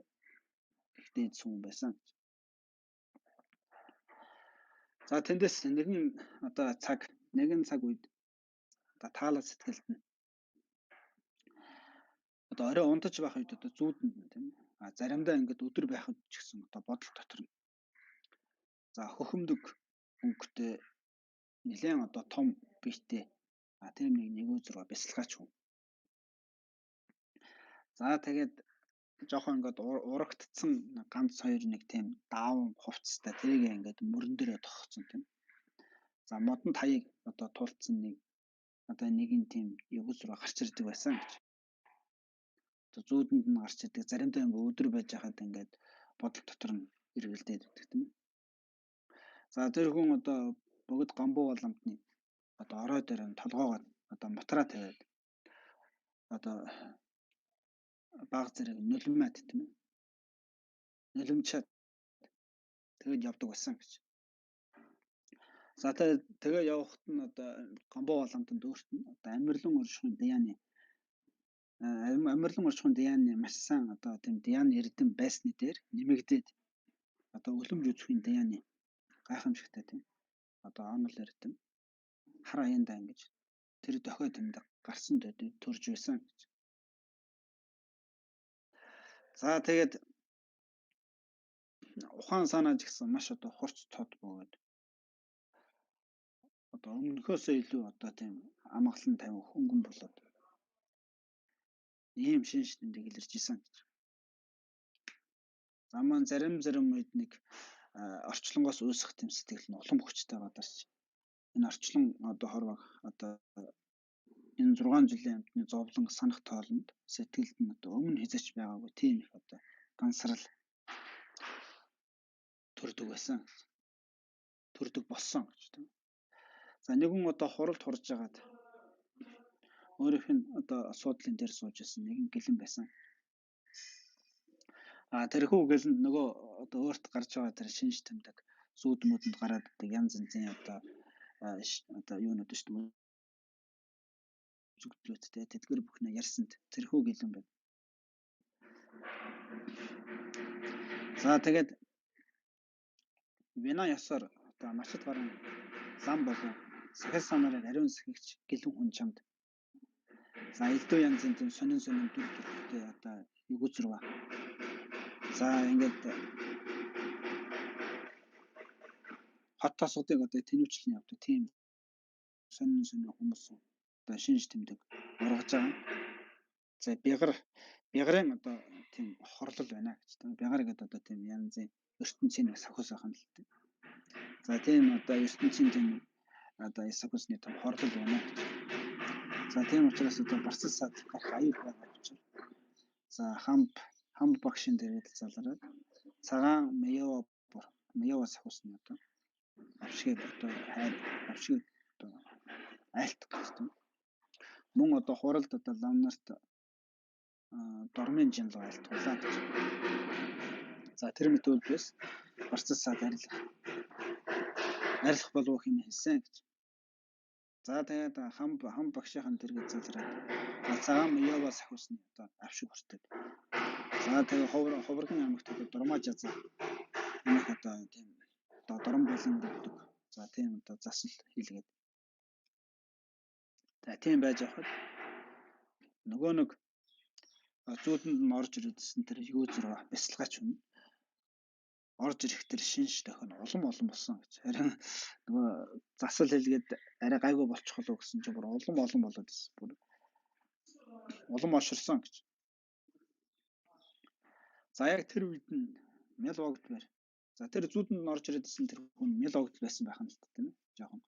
их дээд сүм байсан. За тэндээс нэгэн цаг үед одоо таалал сэтгэлд нь одоо орой унтаж байх үед одоо зүүдэнд нь тийм ээ. Заримдаа ингээд өдөр байхад ч гэсэн одоо бодол дотор нь за хөхөмдөг өнгөтэй нэлээд одоо том биетэй тийм нэг 1-6 бясалгаач хүн. За тэгээд жоохон ингээд урагдцсан ганц хоёр нэг тийм даавн хувцастай тэрийг ингээд мөрөн дээрээ тогтсон тийм. За модонд хаяг одоо тулцсан нэгэн тийм 9-6 гарч ирдэг байсан гэж. Одоо зүүдэнд нь гарч ирдэг. Заримдаа ингээд өдөр байж хахад ингээд бодол дотор нь эргэлдээд өгдөг тийм. За тэр хүн одоо богд гамбуу боломтны одоо орой дээр нь толгоогоо одоо мотраа тавиад одоо баг зэрэг нулимат тийм ээ. Нулимчаад тэгээд явдаг байсан гэж. За тэгээ явхад нь одоо гамбуу боломтонд өөрт нь одоо амирлан оршихуйн дяаны маш сайн одоо тийм дяаны эрдэм байсны дээр нэмэгдээд одоо өлөмж үзэхийн дяаны гайхамшигтай тийм одоо онол эрдэм хар аяндаа ингэж тэр дохио тэмдэг гарсан төдий төрж байсан гэж. За тэгээд ухаан санааж гисэн маш одоо хурц тод бөгөөд одоо өмнөхөөсөө илүү одоо тийм амгалан тавин хөнгөн болоод ийм шинж тэмдэг илэрч исэн гэж. За маань зарим үед нэг орчлонгоос үүсэх тийм сэтгэл нь улам хүчтэй гадарч энэ орчлон одоо хорвог одоо энэ 6 жилийн амтны зовлон санах тоолонд сэтгэлд нь одоо өмнө хязгаарч байгаагүй тийм их одоо гансрал төрдөг байсан. Төрдөг болсон гэж тийм. За нэгэн одоо хуралд хурж жагаад өөрийнх нь одоо асуудлын дээр сууж исэн нэгэн гэлэн байсан. тэрхүү гэлэнд нөгөө одоо өөрт гарч байгаа тэр шинж тэмдэг сүйд мөдөнд гараад идэг янз янзын одоо юунууд шүү дээ зүгтлүүдтэй тэдгэр бүхнээ ярьсанд тэрхүү гэлэн байна. За тэгээд вина ясаар одоо мачид гарan лам болон сахил санаараа ариун сахигч гэлэн хүн чамд. За элдв янзын тийм сонин дүр төрхтэй одоо югүзрва. За ингээд хот тосгодыг одоо тэнүүчлэн явдаг тийм сонин хүмүүс одоо шинж тэмдэг ургаж байгаа. За бягарын одоо тийм хорлол байна гэж. Бягар гэдэг одоо тийм янзын ертөнцийн сахус ахын л дээ. За тийм одоо ертөнцийн тийм одоо сахусны том хорлол байна гэж. За тийм учраас одоо барцал сад гарах аюул байгаа гэж. За хамб багшин дээрээ залраад цагаан маява сахусны одоо авшиг одоо авшиг одоо айлт гэсэн. Мөн одоо хуралд одоо лам нарт дормын жинлог айлтгуулаа гэж. За тэр мэтүүлбээс барцал сад арилах болов хэмээн хэлсэн гэж. За тэгээд хамб багшийн дэргэд залраад цагаан маява сахусны одоо авшиг хүртээд. За тэгээд ховрогын аймагт одоо дормоо жазаа энэ одоо тийм одоо дором болон өгдөг. За тийм одоо засал хийлгээд. За тийм байж явахад нөгөө нэг зүүдэнд нь орж ирсэн тэр юузэр бясалгаач хүн орж ирэх тэр шинж тохион улам болсон гэж. Харин нөгөө засал хийлгээд арай гайгүй болчихлоо гэсэн чинь бүр улам болоод ирсэн. Бүр улам оширсон гэж. За яг тэр үед нь мял вогд бэр. За тэр зүүдэнд нь орж ирсэн тэр хүн мял вогд байсан байх нь л тийм ээ. Жохон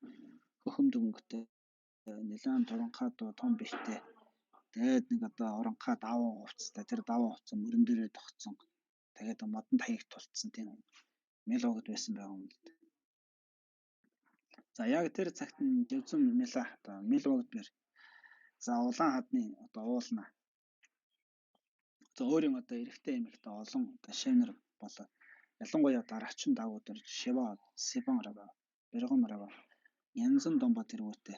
хөхөм дөнгөтэй нэлээд туранхаа том биштэй. Тэгээд нэг одоо оронхаа даван хувцастай тэр даван хувцас мөрөн дээрээ тогтсон. Тэгээд модон таяг тулцсан тийм мял вогд байсан байгаа юм л дээ. За яг тэр цагт нь дэвзэн мял вогд бэр. За улаан хадны одоо уулна. За өөрийн одоо эрэгтэй эмэгтэй олон одоо шавнар болоод ялангуяа дараачин дагуудаар шива сибан рава бэргэн рава янзан домбо тэргүүтэй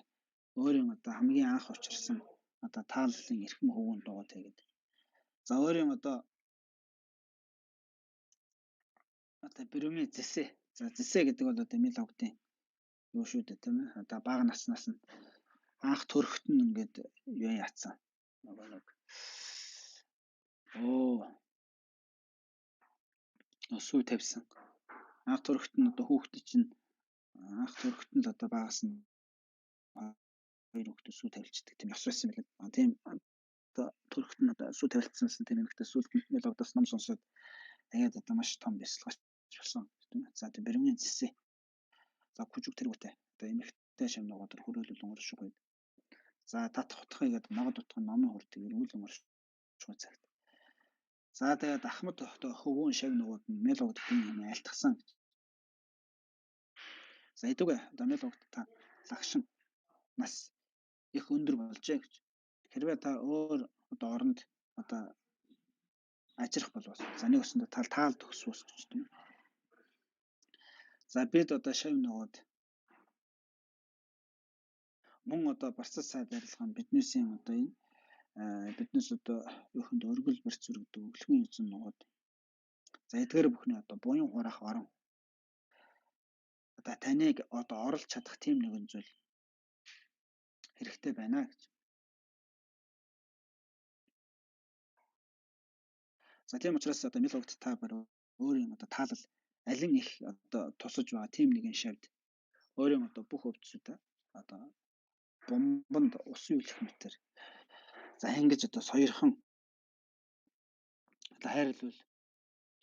өөрийн одоо хамгийн анх учирсан одоо тааллын эрхэм хөвгүүн дуугаа тэгээд. За өөрийн одоо бэрүмийн зэсэ. За зэсэ гэдэг бол одоо мял вогдын юу шүү дээ тийм ээ. Одоо бага наснаас нь анх төрөхт нь ингээд юу яатсан. Нэг сүү тавьсан. Анх төрөхт нь одоо хүүхдээ чинь анх төрөхт нь л одоо багаас нь хоёр хүүхдээ сүү тавилчдаг тийм ёс байсан мэлээ. Тийм одоо төрөхт нь одоо сүү тавилцсан тийм эмэгтэй сүүлд мял вогдоос ном сонсоод тэгээд одоо маш том бясалгач болсон тийм ээ. За тийм бэрмийн зэсэ. За хүчиг тэргүүтэй. Одоо эмэгтэй шавнагоо тэр хөрөөлөл өнгөршгүй. За тат хутгах игээд ногод утгах номын хүрдэг эрүүл өнгөршгүй цагт. За тэгээд ахмад одоо хөвгүүн шавнагууд нь мял вогдын юм айлтгсан гэж. За эдүгэ одоо мял вогд та лагшин нас их өндөр болжээ гэж. Хэрвээ та өөр одоо оронд одоо ажрах болвол за нэг өсөндө таал төгсвөөс гэж тийм. За бид одоо шавнагууд мөн одоо барцал сайд арилгах нь биднээсийн одоо энэ биднээс одоо юухэнд өргөл барьц өргөдөг өглөгийн эзэн нугад. За эдгээр бүхний одоо буян хураах орон. Одоо таныг одоо орлож чадах тийм нэгэн зүйл хэрэгтэй байна гэж. За тийм учраас одоо мял вогд та баруун өөрийн одоо таалал алин их одоо тусаж байгаа тийм нэгэн шавд өөрийн одоо бүх өвчтөд одоо бомбонд усан үлэх мэтэр. За ингэж одоо соёрхон одоо хайрлуул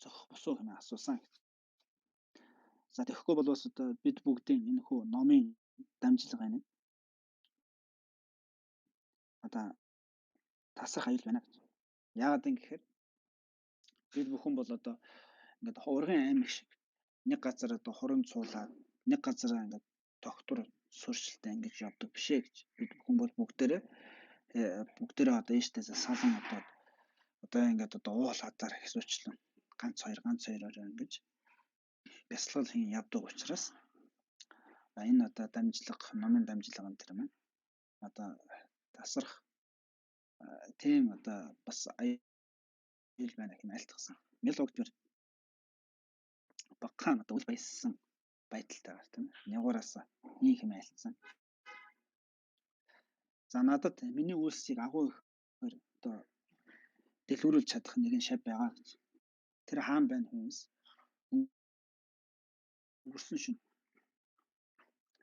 зохих босуу хэмээн асуусан гэж. За тэгэхгүй бол бас одоо бид бүгдийн энэ хүү номын дамжлагын одоо тасах аюул байна гэж. Яагаад юм гэхээр бид бүхэн бол одоо ингээд ургын аймаг шиг нэг газар одоо хорон цуулаад нэг газар ингээд тогтвор суурьшилтай ингэж явдаг биш ээ гэж. Бид бүхэн бол бүгдээрээ одоо ийштэйс салан одоо ингээд одоо уул хадаар хэсвчлэн ганц хоёроор ингэж бясалгал хийн явдаг учраас энэ одоо дамжлага, номын дамжлага энэ төр маань одоо тасрах тийм одоо бас аюул байна гэх юм айлтгсан. Мелогдвэр багахан одоо үл баяссан байдалтай байна тийм. Нягуураас ийм хэм айлтсан. За надад миний үйлсийг агуу ихээр одоо дэлгэрүүлж чадах нэгэн шав байгаа гэж. Тэр хаан байна хүмүүс. Өнгөрсөн шин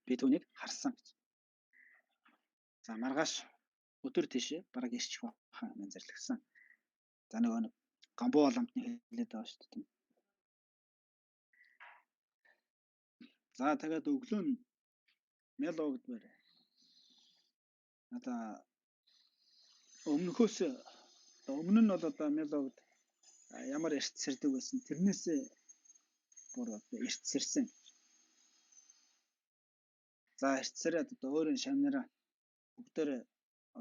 би түүнийг харсан гэж. За маргааш өдөр тийшээ бараг ирчих бахан юм зэрлэгсэн. За нөгөө нэг гамбуу ламтны хэлээд байгаа шүү дээ. За тэгээд өглөө нь мелогдвэр одоо өмнө нь бол одоо мелогд ямар эрт сэрдэг байсан тэрнээсээ бүр эрт сэрсэн. За эрт сэрээд одоо өөрийн шавнараа бүгдээр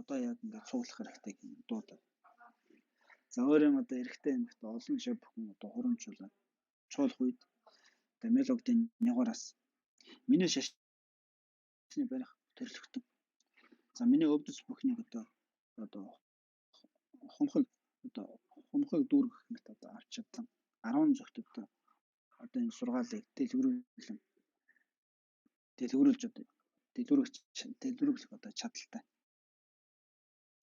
одоо яг ингээд цуглах хэрэгтэй гэх юм дуудаа. За өөрийн одоо эрэгтэй эмэгт олон шав бүхэн одоо хурамжуулаад чуулах үед одоо мелогдын нягуураас миний шашны барих төрлөختөн. За миний өвдөц бүхнийг одоо хумхыг дүүргэх мэт одоо авч чадсан 10 зөвхөд одоо энэ сургаалыг дэлгэрүүлж одоо чадaltaй.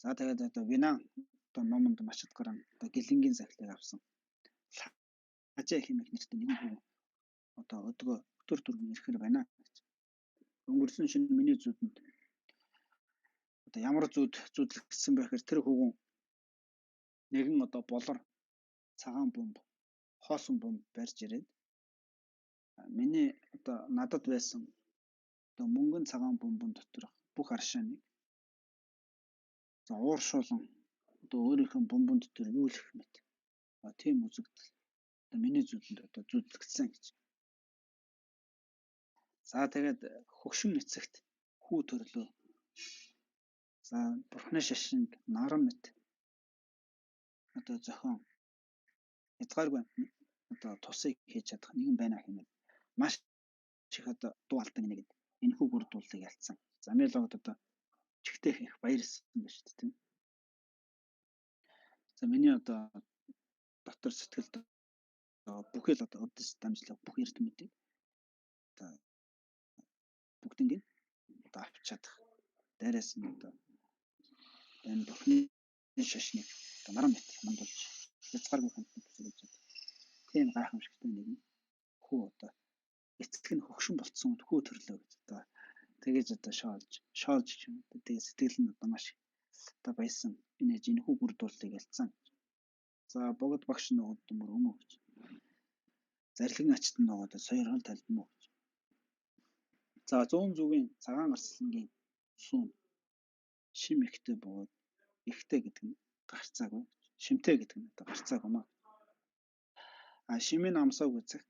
За тэгээд одоо Винан одоо номонд Мачад гарan одоо гэлэнгийн захилыг авсан. Хажаа хэмээх нэртэй нэгэн хүн одоо өдгөө өдөр түргэн ирэхэр байна гэж. Өнгөрсөн шин миний зүудэнд одоо ямар зүүдлэгдсэн бэ гэхээр тэр хүүгэн нэгэн одоо болор цагаан бомб хоосон бомб барьж ирээд миний одоо надад байсан одоо мөнгөн цагаан бомбон доторх бүх аршааныг за ууршуулан одоо өөрийнхөө бомбон дотор юу л гэх мэт тийм үзэгдэл одоо миний зүудэнд одоо зүүдлэгдсэн гэж. За тэгээд хөгшин эцэгт хүү төрлөө. За бурхны шашинг наран мэт одоо зохион хязгааргүй одоо тусыг хийж чадах нэгэн байна хэмээн маш их одоо дуу алдан нэг энэ хүү бүр дуулыг ялцсан. За мелогд одоо чигтэй их баярлсан байна шүү дээ тийм. За миний одоо дотор сэтгэлд бүхэл одоо өдөс дамжлага бүх эрдэмтдийг одоо бүгднийг одоо авч чадах. Дээрээс нь одоо энэ бурхны шашныг одоо наран мэт мандуулж хязгааргүй хэмжээнд төсөөлж чадах. Тийм гайхамшигтай нэгэн хүү одоо эцэг нь хөгшин болцсон хүү төрлөө гэж одоо тэгэж одоо шоолж юм. Тэгээ сэтгэл нь одоо маш одоо баясан энэ хүү бүр дуулыг ялцсан. За богд багш нөгөөд төмөр өмөө гэж. Зарилгын ачт нь нөгөө сойргол талбимөө гэж. За 100 зүгийн цагаан арслангийн сүүн шим ихтэй бөгөөд ихтэй гэдэг нь гарцаагүй. Шимтэй гэдэг нь одоо гарцаагүй маа. А шимийн амсааг үзэх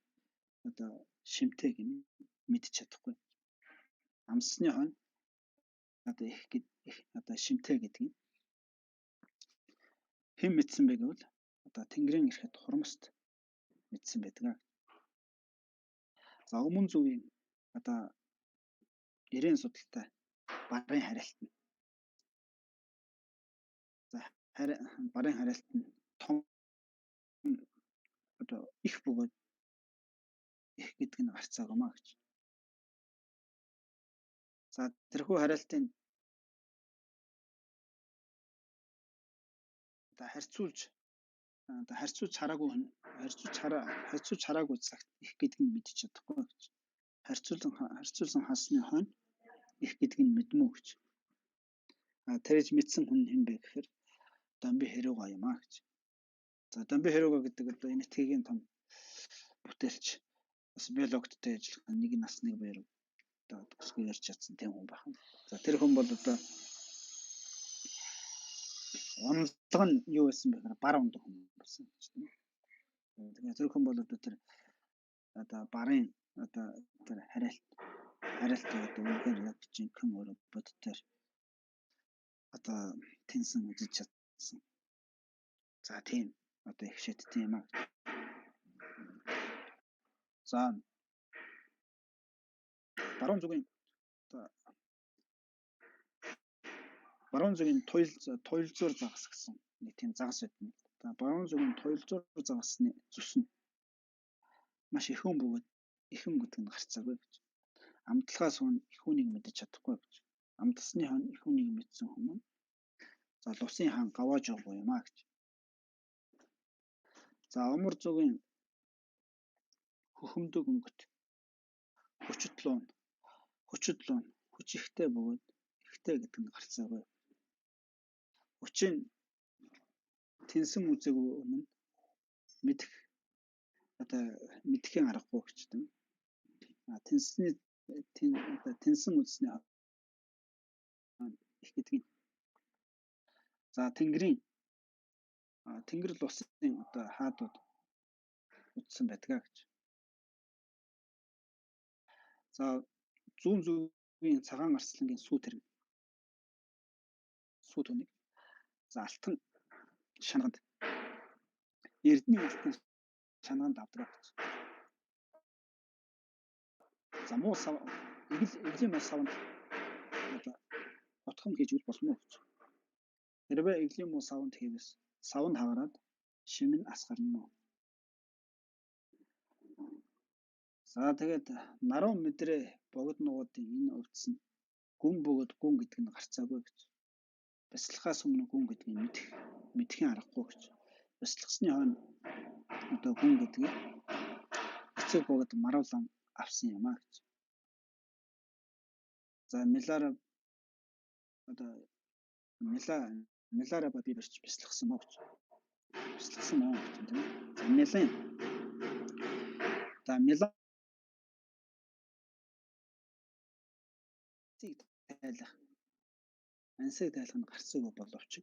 одоо шимтэй гэм мэдчих чадахгүй. Амсны хойно одоо их одоо шимтэй гэдэг нь хэн мэдсэн бэ гэвэл одоо Тэнгэрийн ирэхэд хурамст мэдсэн байдаг. За өмнө зүгийн одоо эрен судалтай барын харилт нь. За барын харилт нь том одоо их бөгөөд их гэдэг нь гарцаагүй маа гэж. За тэрхүү харилтын одоо харьцуулж хараагүй цагт их гэдэг нь мэдчих чадахгүй гэж. Харьцуулсан хасны хойно их гэдэг нь мэдмүү гэж. Тэрэж мэдсэн хүн хэн бэ гэхээр Дамби Хэрүүга юм аа гэж. За Дамби Хэрүүга гэдэг одоо энэ этгээгийн том бүтээлч бас мелогдтой ажиллах нэг насны баяр одоо төсгөө ярьж чадсан тийм хүн байна. За тэр хүн бол одоо онцлог нь юу байсан бэ гэхээр бар ундаг хүн болсон гэж тийм. Тэгэхээр тэр хүн бол одоо тэр одоо барын одоо тэр харилт одоо үнээр яг жинхэнэ өөрөө бодтоор одоо тэнсэн үзэж чадсан. За тийм одоо их шат тийм аа. За баруун зүгийн одоо баруун зүгийн туйлзуур загас гэсэн нэг тийм загас байдна. За баруун зүгийн туйлзуур загасны зүс нь маш ихэн бөгөөд ихэн гэдэг нь гарцаагүй гэж. Амтлагаас хойно ихүүнийг мэдэж чадахгүй гэж. Амтсны хойно ихүүнийг мэдсэн хүмүүс за лусын хаан гавааж явах юм аа гэж. За умар зүгийн хөхөмдөг өнгөт хүчтлүүн хүч ихтэй бөгөөд ихтэй гэдэг нь гарцаагүй. Хүчин тэнсэн үзээгүй өмнө мэдэх одоо мэдхийн аргагүй гэж тийм. Тэнсэн үзсний их гэдэг. За тэнгэр л усын одоо хаадууд үтсэн байдгаа гэж. За зүүн зүгийн цагаан арслангийн сүү түүнийг за алтан шанаганд эрдний алтан шанаганд авдаг гэж. За муу сав эглийн муу савнд одоо утгам хийж үл болно гэж. Хэрвээ эглийн муу савнд хийвээс савнд хавраад шимэн асгарна. За тэгээд наруу мэдрээ богд нугуудын энэ өвдсөн гүн бөгөөд гүн гэдэг нь гарцаагүй гэж. Бясалгахаас өмнө гүн гэдгийг мэдхийн аргагүй гэж. Бясалгасны хойно одоо гүн гэдгийг эцэг богд маруулан авсан юм аа гэж. За милара ба би барьж бясалгасан мó гэж. Бясалгасан мó гэж тийм. За милан ансиг тайлах нь гарцаагүй боловч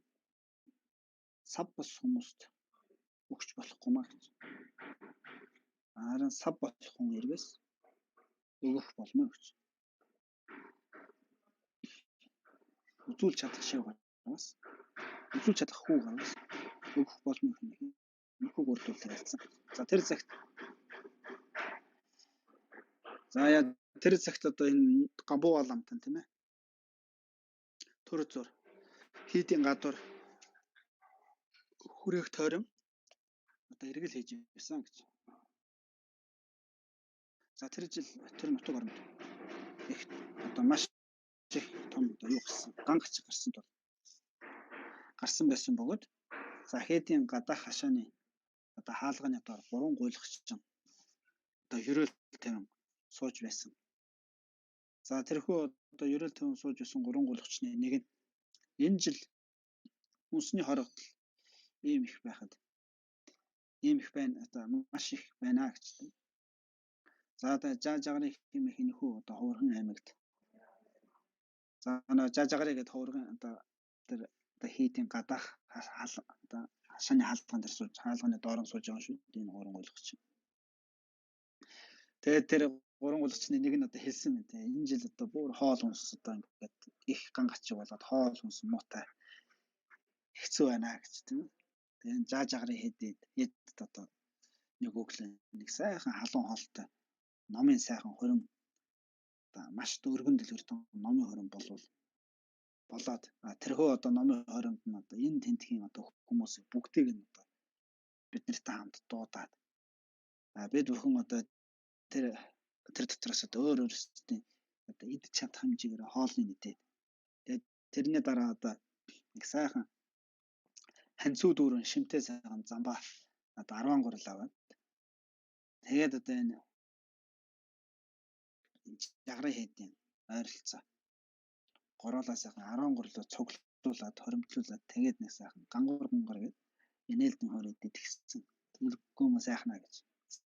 сав бос хүмүүст өгч болохгүй маа гэж. Харин сав болох хүн ирвээс өгөх болно гэж. Үзүүлж чадах шивгээс үзүүлж чадах хүү гараас өгөх болно гэх нөхөг урдуулсан хэлсэн. За тэр цагт одоо энэ габуу аламтан тийм ээ. Төр зур хийдийн гадуур хүрээх тойрон одоо эргэл хийж ирсэн гэж. За тэр жил тэр нутаг оронд их одоо маш их том одоо юу гэсэн ган гачиг гарсан байсан бөгөөд за хийдийн гадаах хашааны одоо хаалганы доор 3 гуйлгччин одоо ерөөл тавин сууж байсан. За тэрхүү одоо ерөөл тавин сууж байсан 3 гуйлгчны нэг нь энэ жил үнсний хорогдол ийм их байхад ийм их байна одоо маш их байна гэж. За жаагарын хэмээх энэхүү одоо ховорхон аймагт за жаагарын гэдэг ховорхон одоо тэр одоо хийдийн гадаах одоо хашааны хаалган дээр сууж хаалганы доорн сууж байгаа шүү дээ энэ 3 гуйлгч. Тэгээд тэр 3 гуйлгчны нэг нь одоо хэлсэн мэт энэ жил одоо бүр хоол хүнс одоо ингээд их ган гачиг болоод хоол хүнс муутай хэцүү байна гэж тийм. Тэгээд жаагарын хэд одоо нэг өглөө нэг сайхан халуун хоолтой номын сайхан хорин одоо маш өргөн дэлгэрсэн номын хорин болоод тэрхүү одоо номын хоринд нь одоо энэ тентхийн одоо хүмүүсийг бүгдийг нь одоо бид нартай хамт дуудаад бид бүхэн одоо тэр дотроос одоо өөр өөрсдийн одоо идэж чадах хэмжээгээр хоолны нэдээд тэгээд тэрний дараа одоо нэг сайхан ханцуу дүүрэн шимтэй сайхан замбаа одоо 10 гурал аваад тэгээд одоо энэ жагрын хийдийн ойролцоо гуруулаа сайхан 10 гурлоо цуглуулад хоримтлуулад тэгээд нэг сайхан гангар гэдэг инээлдэн хороо идэгсэн. Тэгэлгүй юм сайхнаа гэж.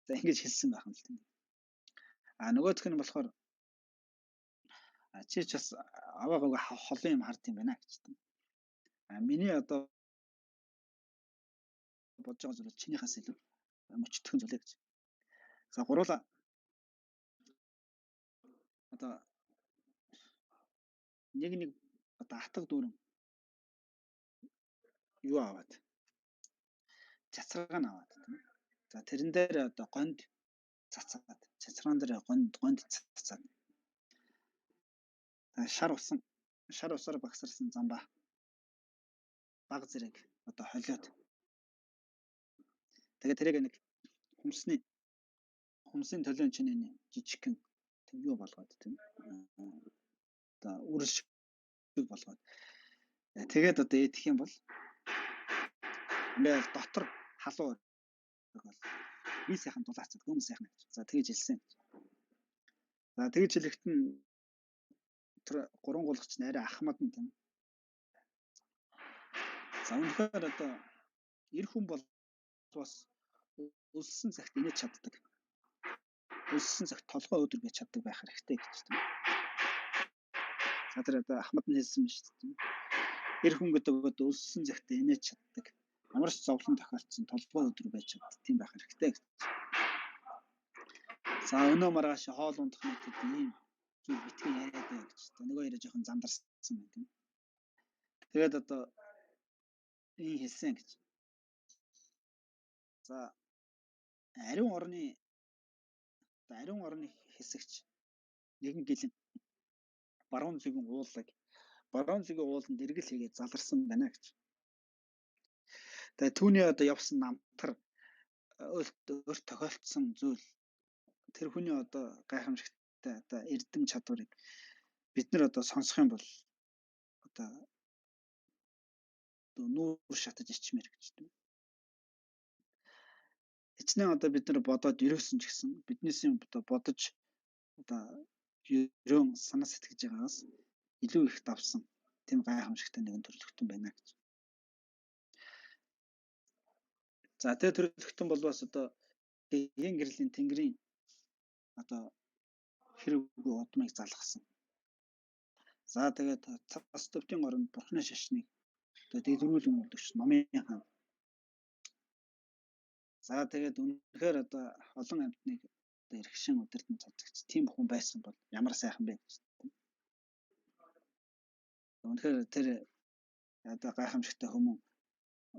За ингэж хэлсэн байх юм л тийм. Нөгөөх нь болохоор чи ч бас аваагаа холын юм хард юм байна гэж. Миний одоо бодож байгаа зүйл чинийхээс илүү мөчтгөн зүйлээ гэж. За гуруулаа одоо нэг одоо хатаг дүүрэн юу аваад цацрааг нь аваад тийм. За тэрэн дээр одоо гонд цацаад цэцран дээр гонд цацаад шар усаар багсарсан замбаа баг зэрэг одоо холиод тэгээд тэрийг нэг хүмсний төлөөн чиний жижигхэн тийм юу болгоод тийм одоо үрэл шиг болгоод тэгээд одоо идэх юм бол ингээл дотор халуун бол би сайхан дулаацад хүмүүс сайхан гэж. За тэгэж хэлсэн. За тэгэж хэлэхэд нь тэр гурван гулгач нь арай ахмад нь тийм. За үнэхээр одоо эр хүн бол бас өлсөн цагт инээж чаддаг. Өлсөн цагт толгой өдөр гэж чаддаг байх хэрэгтэй гэж тийм. За тэр одоо ахмад нь хэлсэн байна шүү дээ. Эр хүн гэдэг одоо өлсөн цагт инээж чаддаг. Ямар ч зовлон тохиолдсон толгой өдөр байж чаддаг тийм байх хэрэгтэй гэж. За өнөө маргааш хоол ундах нэг ийм зүйл битгий яриад байна гэж. Нөгөө яриа жоохон замдарсан байна тийм. Тэгээд одоо ийм хэлсэн гэж. За ариун орны хэсэгч нэгэн гэлэн баруун зүгийн ууланд эргэл хийгээд заларсан байна гэж. Тэгээд түүний одоо явсан намтар өөрт тохиолдсон зүйл тэр хүний одоо гайхамшигтай одоо эрдэм чадварыг бид нар одоо сонсох юм бол одоо нүүр шатаж ичмээр гэж тийм. Эцнээ одоо бид нар бодоод ерөөсөн ч гэсэн биднээс юм одоо бодож одоо ерөн санаа сэтгэж байгаагаас илүү их давсан тийм гайхамшигтай нэгэн төрөлхтөн байна гэж. За тэр төрөлхтөн бол бас одоо дэгийн гэрлийн тэнгэрийн одоо хэрвээ удмыг залгасан. За тэгээд цас төвтийн оронд бурхны шашныг одоо дэглэрүүлэн үлдвч номын хаан. За тэгээд үнэхээр одоо олон амьтныг одоо эрхшин удирдан цацагч тийм хүн байсан бол ямар сайхан бэ гэж. Үнэхээр тэр одоо гайхамшигтай хүмүүс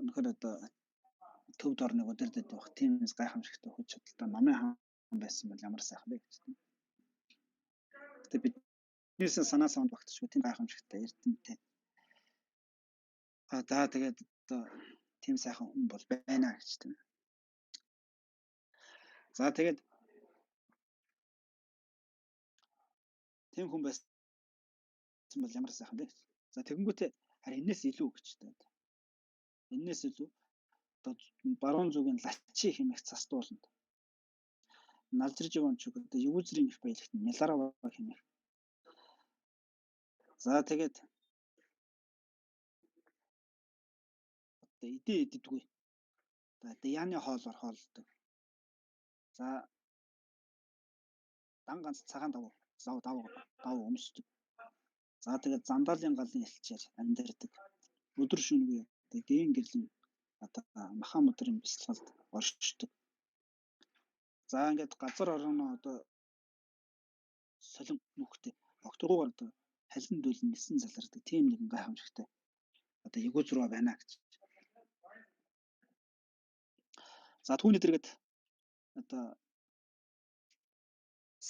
үнэхээр одоо төвд орныг удирдах байх тийм гайхамшигтай хүч чадалтай номын хаан байсан бол ямар сайхан бэ гэж. Тэгээд биднээс санаа савнд багтчихгүй тийм гайхамшигтай эрдэмтэй. За тэгээд одоо тийм сайхан хүн бол байна гэж тийм. За тэгээд тийм хүн байсан бол ямар сайхан бэ? За тэгэнгүүтээ харин энэс илүү гэж байна. Энэс илүү одоо баруун зүгийн лачи хэмээх цас дууланд налжирж байгаа юм ч одоо юузрийн их баялагт Миларава хэмээх. За тэгээд одоо идэггүй. Одоо яаны хоолоор хоолдог. За дан ганц цагаан давуу өмсдөг. За тэгээд замдаалын галын элчээр амьдардаг. Өдөр шөнөгүй дээн гэрлийн одоо махан өдрийн бясалгалд оршдог. За ингээд газар орноо одоо солон нүхтэй огтгоогаар одоо халин дүүлэн нисэн залардаг тийм нэгэн гайхамшигтай одоо ягууз руу байна гэж. За түүний дэргэд одоо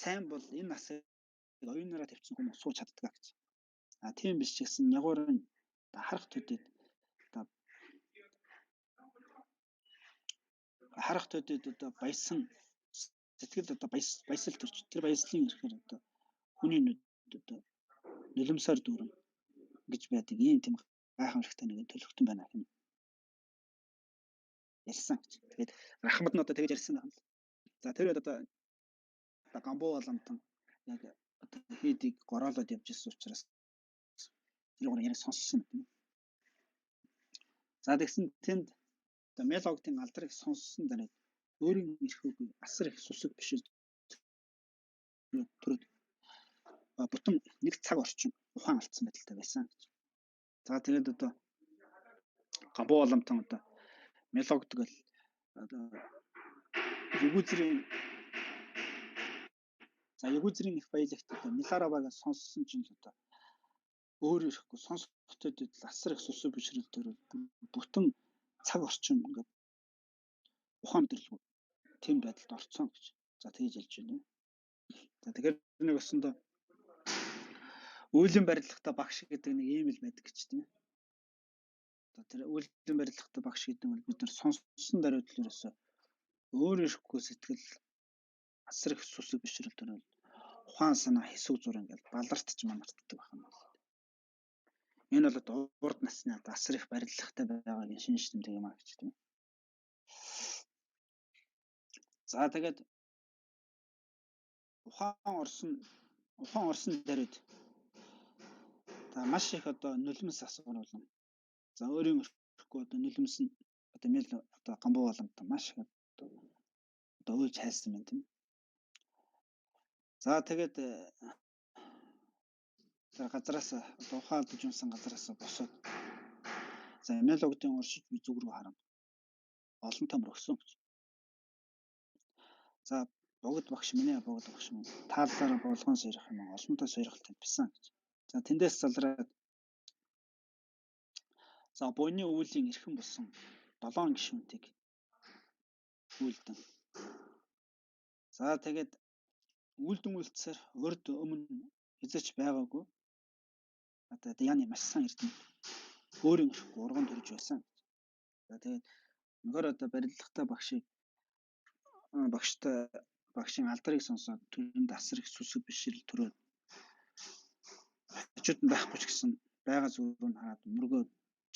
сайн бол энэ насыг оюунаараа тавьсан хүмүүс сууж чаддаг гэж. Тийм биш ч гэсэн ягуурын харах төдөд одоо баясан сэтгэл одоо баясал төрч тэр баяслын ихээр одоо хүний нүд одоо нулимсаар дүүрэн гэж байдаг ийм тийм гайхамшигтай нэгэн төлөвтөн байна гэх юм. Ярьсан гэж. Тэгээд Рахмад нь одоо тэгж ярьсан байна. За тэр одоо гамбуу боломтон яг одоо хийдийг гороолоод явж ирсэн учраас тэр гоо яриа сонссон юм. За тэгсэн тэнд одоо мелогтын алдрыг сонссон дараа өөрийн эрхөөгүй асар их сусаг бишир төрөд бутам нэг цаг орчим ухаан алдсан байдалтай байсан гэж. За тэгээд одоо гамбуу боломтон одоо мелогдаг л одоо ягуузрийн их баялагт одоо Миларавагаа сонссон чинь л одоо өөрөө ирэхгүй сонсохтой асар их сусаг бишрэл төрөд бүтэн цаг орчим ингээд ухаан мэдрэлгүй тийм байдалд орцсон гэж. За тэгж хэлж байна. За тэгэхээр нэг өсөндөө үйлийн барилгатай багш гэдэг нэг ийм л байдаг гэж тийм ээ. Одоо тэр үйлийн барилгатай багш гэдэг нь бид нар сонссон даруйд л ерөөсөө өөр ирэхгүй сэтгэл асар их сүсэг бишрэл төрөл ухаан санаа хэсэг зур ингээл балартч манартдаг байна. Энэ бол одоо урд насны одоо асар их барилгатай байгаагийн шинж тэмдэг юм а гэж тийм. За тэгээд ухаан орсон даруйд та маш их одоо нулимс асууруулan. За өөрийн өрөхгүй одоо нулимс нь одоо мэл одоо гамбуу боломтой маш их одоо уйлж хайсан байна тийм. За тэгээд за газараас одоо ухаалдаж унсан газараас босоод за аналогтын оршиж би зүг рүү харан олон тамир өгсөн гэж. За богд багш минь богд багш минь тааллаараа болгон сэрэх юм олонтой сэрхэл тавьсан гэж. За тэндээс залраад за буйны үүлийн эрхэм болсон 7 гишүүнтийг үйлдэн. За тэгээд үйлдэн үйлцээр урд өмнө хязгаарч байгаагүй. Одоо яаны маш сайн эрдэм өөрийн өрөхгүй урган төрж байсан. За тэгээд нөхөр одоо барилгатай багшийн алдрыг сонсоод түнд асар их сүсэг бишрэл төрөө. Хажууд нь байхгүй ч гэсэн байгаа зүйл рүү хараад мөргөө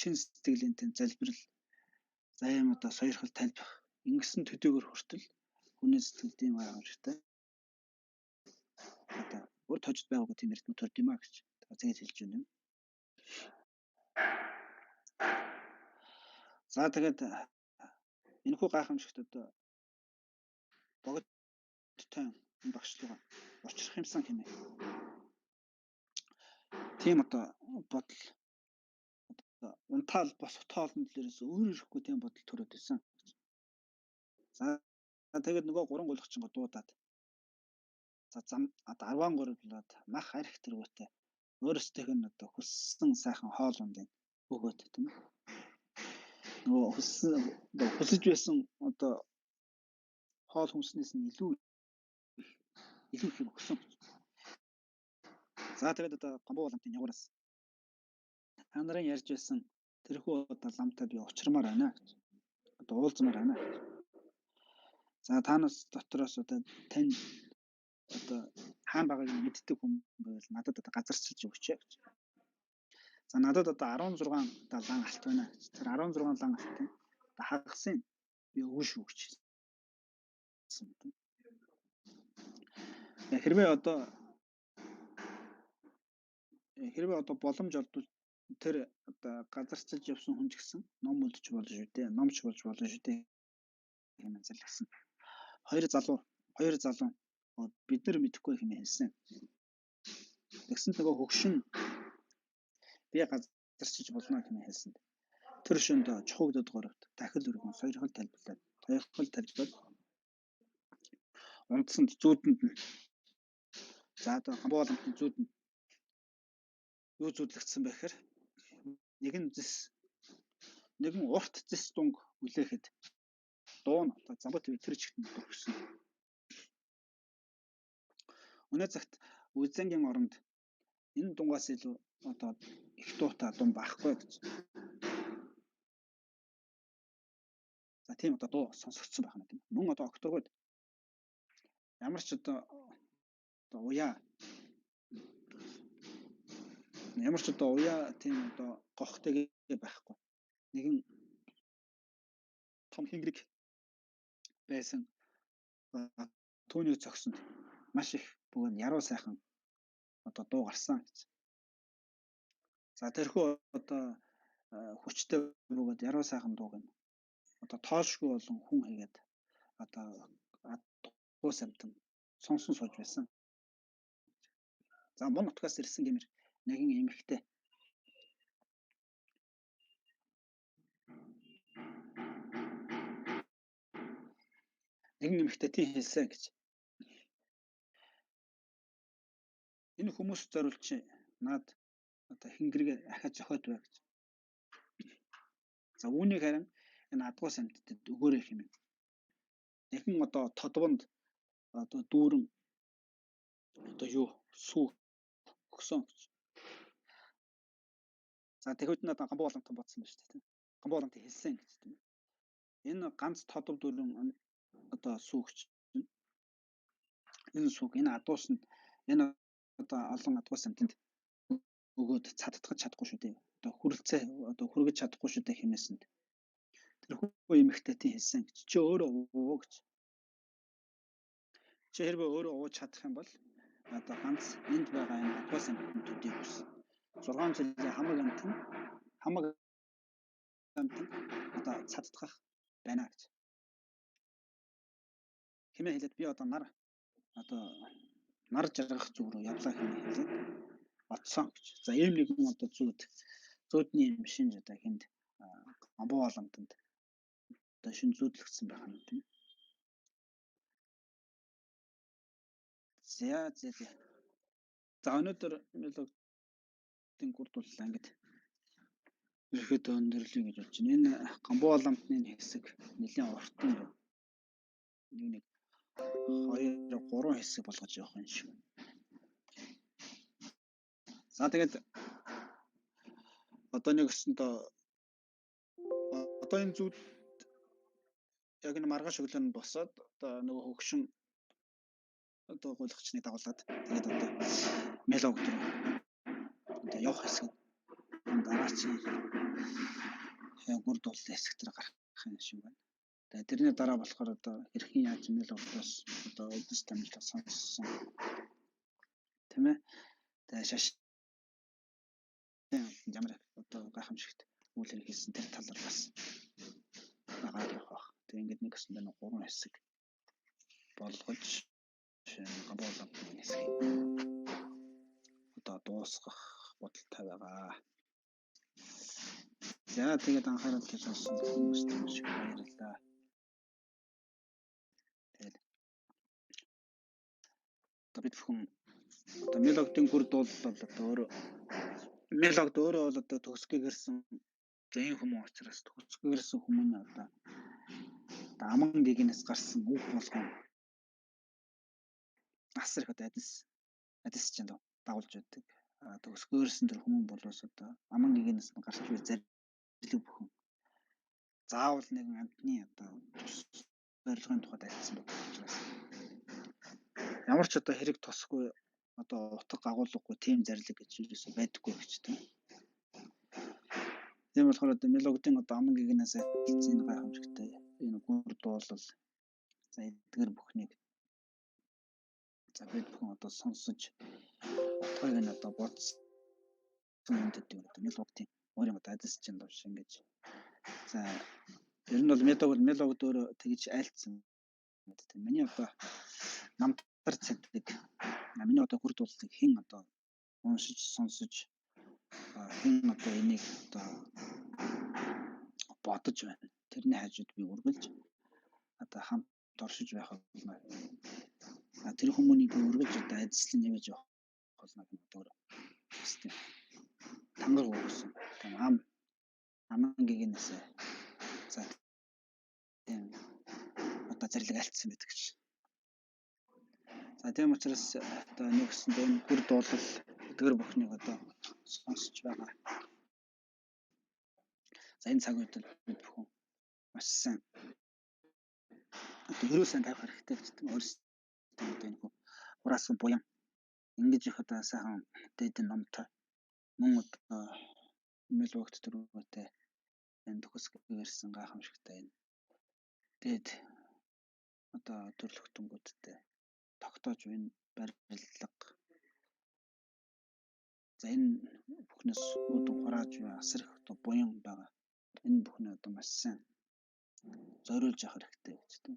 чин сэтгэлийнтэй залбирал за юм одоо сойрхол тайлбах ингэсэн төдөөгөр хүртэл хүний сэтгэлд юм аа хэрэгтэй. Одоо урд хожид байгаагүй тийм эрдэмт төрд юм а гэж тэгээд хэлж байна. За тэгээд энэ хүү гайхамшигт одоо богдтой багшлууга учрах юмсан хэмээн. Тийм одоо бодол одоо унтаал бос тоолнд л ерөөсөө өөр ирэхгүй тийм бодол төрөөд байсан. За тэгээд нөгөө гурван гуйлгчинго дуудаад за зам одоо 13 болоод мах арх тэргүүтээ өөрөөсдийнх нь одоо хүссэн сайхан хоол ундын өгөөд тийм ээ. Нөгөө хүсэж байсан одоо хоол хүмснээс нь илүү их өгсөн. За тэгээд одоо гомбоо ламтын яваараас та нарын ярьж байсан тэрхүү одоо ламтаа би учрамаар байна гэж. Одоо уулзмаар байна гэж. За танаас дотроос одоо тань одоо хаан байгааг мэддэг хүн байвал надад одоо газарчилж өгч гэж. За надад одоо 16 лан алт байна гэж. Тэр 16 лан алтын одоо хагасын би өгөн шүү гэж. Хэрвээ одоо боломж олдвол тэр одоо газарчилж явсан хүн ч гэсэн ном үлдэж болно шүү дээ. Номч болж болно шүү дээ. Хэмээн залгсан. Хоёр залуу бид нар мэдэхгүй хэмээн хэлсэн. Тэгсэн нөгөө хөгшин би газарчилж болно хэмээн хэлсэн. Тэр шөнд чухагдод горовт дахил өргөн сойрхол талбарлаад унтсанд зүүдэнд нь за одоо гомбооламтын зүүдэнд юу зүудлэгдсэн бэ гэхээр нэгэн урт зэс дунг үлээхэд дуун одоо замбат тэр чигт өгсөн. Өнөө цагт үзэнгийн оронд энэ дунгаас илүү одоо их дуутай дун байхгүй гэж. За тийм одоо дуу сонсогдсон байх нь тийм. Мөн одоо окторгууд ямар ч одоо уяа тийм одоо гохтой байхгүй. Нэгэн том хэнгэрэг байсан түүний зогсонд маш их бүгд яруу сайхан одоо дуу гарсан гэж. За тэрхүү одоо хүчтэй бүгд яруу сайхан дууг нь одоо тоошгүй болон хүн хийгээд одоо уус амтан сонсон сууж байсан. За мөн нутгаас ирсэн гэмээр нэгэн эмэгтэй тийм хэлсэн гэж. Энэ хүмүүс зориулж над одоо хэнгэрэг ахиж зохиод бай гэж. За үүнийг харин энэ адгуус амьтдад өгөөрэй хэмээн. Нэгэн одоо тодвонд одоо дүүрэн одоо юу сүү өгсөн гэж. За тэгэхэд надад гамбуу боломтон бодсон байна шүү дээ. Гамбуу боломтыг хэлсэн гэж тийм. Энэ ганц тодов дүүрэн одоо сүүгч энэ сүүг энэ адуусанд энэ одоо олон адуус амтнд өгөөд цадтгаж чадахгүй шүү дээ. Одоо хүрэлцээ одоо хүргэж чадахгүй шүү дээ хэмээсэнд. Тэр хүү эмэгтэйтэй хэлсэн гэж. Чи өөрөө уув гэж. Чи хэрвээ өөрөө ууж чадах юм бол одоо ганц энд байгаа энэ адуус амтнд төдий ус. 6 жилийн хамаг амтнд одоо цадтгах байна гэж. Хэмээ хэлээд би одоо нар жаргах зүг рүү явлаа хэмээ хэлээд батсан гэж. За ийм нэгэн одоо зүүдний юм шинж одоо хүнд гамбуу боломтонд одоо шинэ зүүдлэгдсэн байх юм тийм. За өнөөдөр мелодийн гурд бол ангид ихэд өндөрлөе гэж бодож байна. Энэ гамбуу боломтны хэсэг нэлийн уртан байна. Нэг 2 3 хэсэг болгож явах юм шиг. За тэгээд одоо нэг өсөндөө одоо энэ зүуд яг энэ маргааш өглөө нь босоод одоо нөгөө хөгшин одоо гуйлгачны дагуулад тэгээд одоо мелог руу одоо явах хэсэг дараачийн гурд уулын хэсэг дээр гарах юм шиг байна. Тэгээд тэрний дараа болохоор одоо хэрхэн яаж мелогоос одоо өдөс тамилтаа сонссон тийм ээ. Тэгээд шаш ямар одоо гайхамшигт үйл хэрэг хийсэн тэр талаар бас байгаа явах. Тэг ингээд нэг өсөндөө 3 хэсэг болгож гамбуу боломтны хэсгийг одоо дуусгах бодолтой байгаа. За тэгээд анхаарал татсан хүмүүст маш их баярлалаа. Тэгээд одоо бид бүхэн одоо мелодийн гурд бол одоо мелогд өөрөө бол одоо төгсгөгөрсөн зээн хүмүүс учраас төгсгөгөрсөн хүмүүс одоо аман гэгнээс гарсан үг болгон асар их одоо адис ч дагуулж байдаг. Төгсгөгөрсөн тэр хүмүүс болоос одоо аман гэгнээс гарч буй зарилэг бүхэн заавал нэгэн амтны одоо зорилгын тухайд алдсан байдаг учраас ямар ч одоо хэрэг тосгүй одоо утга агуулгагүй тийм зарлиг гэж юусоо байдаггүй гэж тийм. Тийм болохоор одоо мелодийн одоо аман гэгнээс алдсан энэ гайхамшигтай энэ гурд бол за эдгээр бүхнийг за бид бүхэн одоо сонсож утгыг нь одоо бодсон үндэд одоо мелодийн өөрийн одоо адис чинь дууш ингэж. За ер нь бол мелод өөрөө тэгж айлцсан. Тийм миний одоо намтар цэддэг. Миний одоо гурд уулыг хэн одоо уншиж сонсож хэн одоо энийг одоо бодож байна. Тэрний хажууд би үргэлж одоо хамт оршиж байх болно. Тэр хүмүүнийг үргэлж одоо ажиллан нэмэж явах болно гэдэг одоо тийм тангар өгсөн. Тийм аман гэгнээс за тийм одоо зэрлэг альцсан байдаг гэж. За тийм учраас одоо нэгсэндээ энэ гурд бол эдгээр бүхнийг одоо сонсож байгаа. За энэ цаг үед бид бүхэн маш сайн одоо ерөө сайн тавих хэрэгтэй гэж тийм өөрсдөө одоо энэ хураасан буян ингэж их одоо сайхан дээд номтой мөн одоо мелогт төрөөтэй энэ төгсгөрсөн гайхамшигтай энэ дээд одоо төрлөختөнгүүдтэй тогтоож байна барилга. За энэ бүхнээс үүдэн хурааж буй асар их одоо буян байгаа. Энэ бүхнээ одоо маш сайн зориулж явах хэрэгтэй гэж тийм.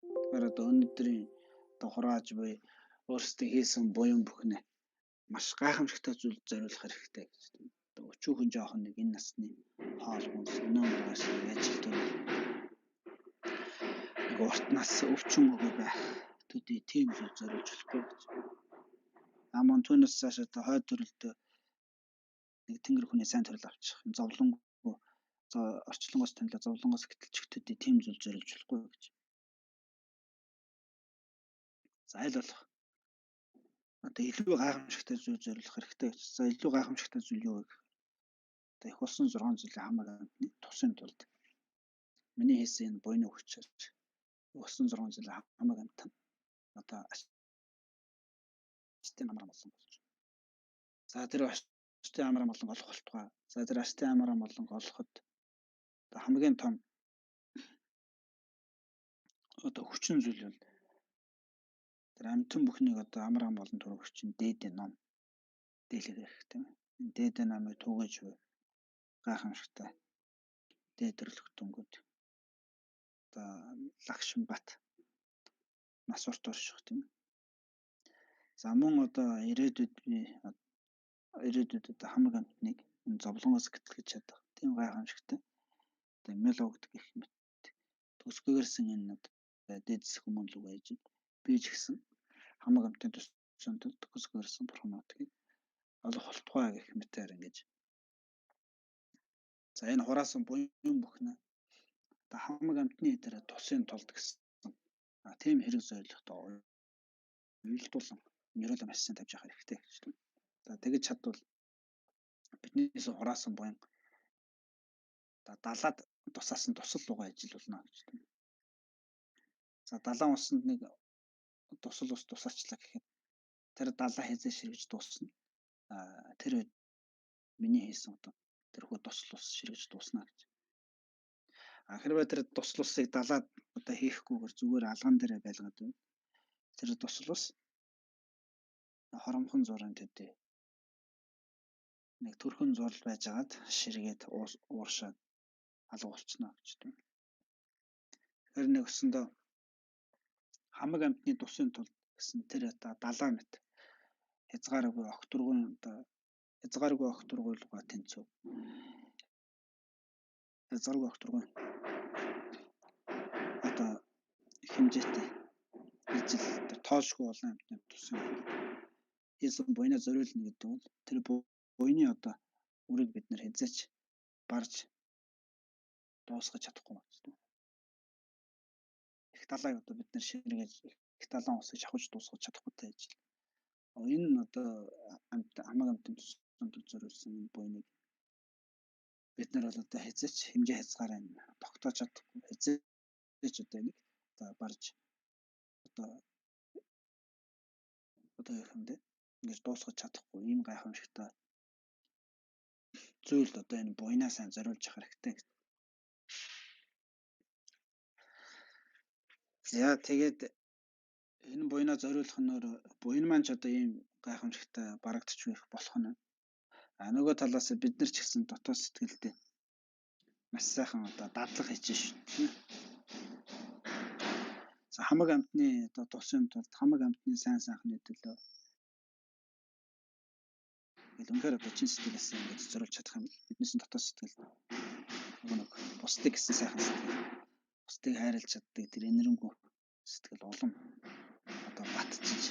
Тэгэхээр одоо өнөөдрийн одоо хурааж буй өөрсдөө хийсэн буян бүхнээ маш гайхамшигтай зүйл зориулах хэрэгтэй гэж тийм. Одоо өчүүхэн жоохон нэг энэ насны хоол хүнс өнөө маргааш ажил төрөл нэг урт нас өвчин өгөө байх төдий тийм зүйл зориулж болохгүй гэж. Аман түүнээс цааш одоо хойд төрөлдөө нэг тэнгэр хүний сайн төрөл авчих. Зовлонгүй орчлонгоос танилаа зовлонгоос гэтэлчих төдий тийм зүйл зориулж болохгүй гэж. За аль болох одоо илүү гайхамшигтай зүйл зориулах хэрэгтэй гэж. За илүү гайхамшигтай зүйл юу вэ гэх. Одоо их болсон 6 жилийн хамаг амтны тусын тулд миний хийсэн энэ буйны хүчээр болсон 6 жилийн хамаг амт одоо ачтын амар болсон болж. За тэр ачтын амар болон олох болтугай. За тэр ачтын амар болон олоход одоо хамгийн том одоо хүчин зүйл бол тэр амтэн бүхнийг одоо амар болон төрөх чинь дээдийн ном дийлэх хэрэгтэй. Энэ дээдийн намыг түгэж буй гайхамшигтай дээдэрлэх дүнгууд одоо Лагшин бат нас урт орших тийм. За мөн одоо ирээдүйд одоо хамаг амтныг энэ зовлонгоос гэтлгэж чадах тийм гайхамшигтай. Одоо мелогд гэх мэт төсгөөрсөн энэ дээдсэх хүмүүн луг ээж би ч гэсэн хамаг амтны төсөнд төсгөөрсөн бурхнуудыг олох болтугай гэх мэтээр ингэж. За энэ хураасан буян бүхнээ одоо хамаг амтны дээр тусын тулд гэсэн тийм хэрэг зорилготой уйлдуулан нэрэлт машин тавьж явах хэрэгтэй гэж байна. За тэгж чадвал биднээс хураасан буян одоо далаад тусаасан тусал руугаа ижил болно гэж байна. За далайн усанд нэг тусал ус тусаачлаа гэхэд тэр далаа хязээ ширгэж дуусна. Тэр үед миний хийсэн одоо тэрхүү тусал ус ширгэж дуусна гэж. Хэрвээ тэр тусал усыг далаад одоо хийхгүйгээр зүгээр алган дээрээ байлгаад байна. Тэр тусал ус хоромхон зургийн төдий нэг төрхөн зурл байжгаад ширгээд ууршаад алга болчихно гэж байна. Тэр нэг өсөндөө хамаг амтны тусын тулд гэсэн тэр одоо далаа мэт хязгааргүй огтургуйлгаа тэнцүү. Хязгааргүй огтургуй одоо хэмжээтэй ижил тэр тоошгүй олон амтны тусын хийсэн буйнаа зориулна гэдэг бол тэр буйны одоо үрийг бид нэр хязгаарч барж дуусгаж чадахгүй байна. Их далайг одоо бид нэр ширгээж их далайн усыг шавхаж дуусгаж чадахгүй тааж. Энэ одоо хамаг амтны тусанд зориулсан энэ буйныг бид нар бол одоо хязгаарч хэмжээ хязгаараа тогтоож чадахгүй хязгаарч одоо нэг одоо барж одоо юу юм бэ? Ингэж дуусгаж чадахгүй ийм гайхамшигтай зүйл одоо энэ буйнаа сайн зориулж явах хэрэгтэй. За тэгээд энэ буйнаа зориулах нь буйн маань ч одоо ийм гайхамшигтай барагдчих байх болох нь. Нөгөө талаас бид нар ч гэсэн дотоод сэтгэлдээ маш сайхан одоо дадлага хийж шүү. За хамаг амтны одоо тусын тулд хамаг амтны сайн сайхны төлөө үнэхээр одоо чин сэтгэлээс ингэж зориулж чадах юм бол биднээс дотоод сэтгэл нэг бусдыг гэсэн сайхан сэтгэл бусдыг хайрлаж чаддаг тэр энэрэнгүй сэтгэл улам одоо батчиж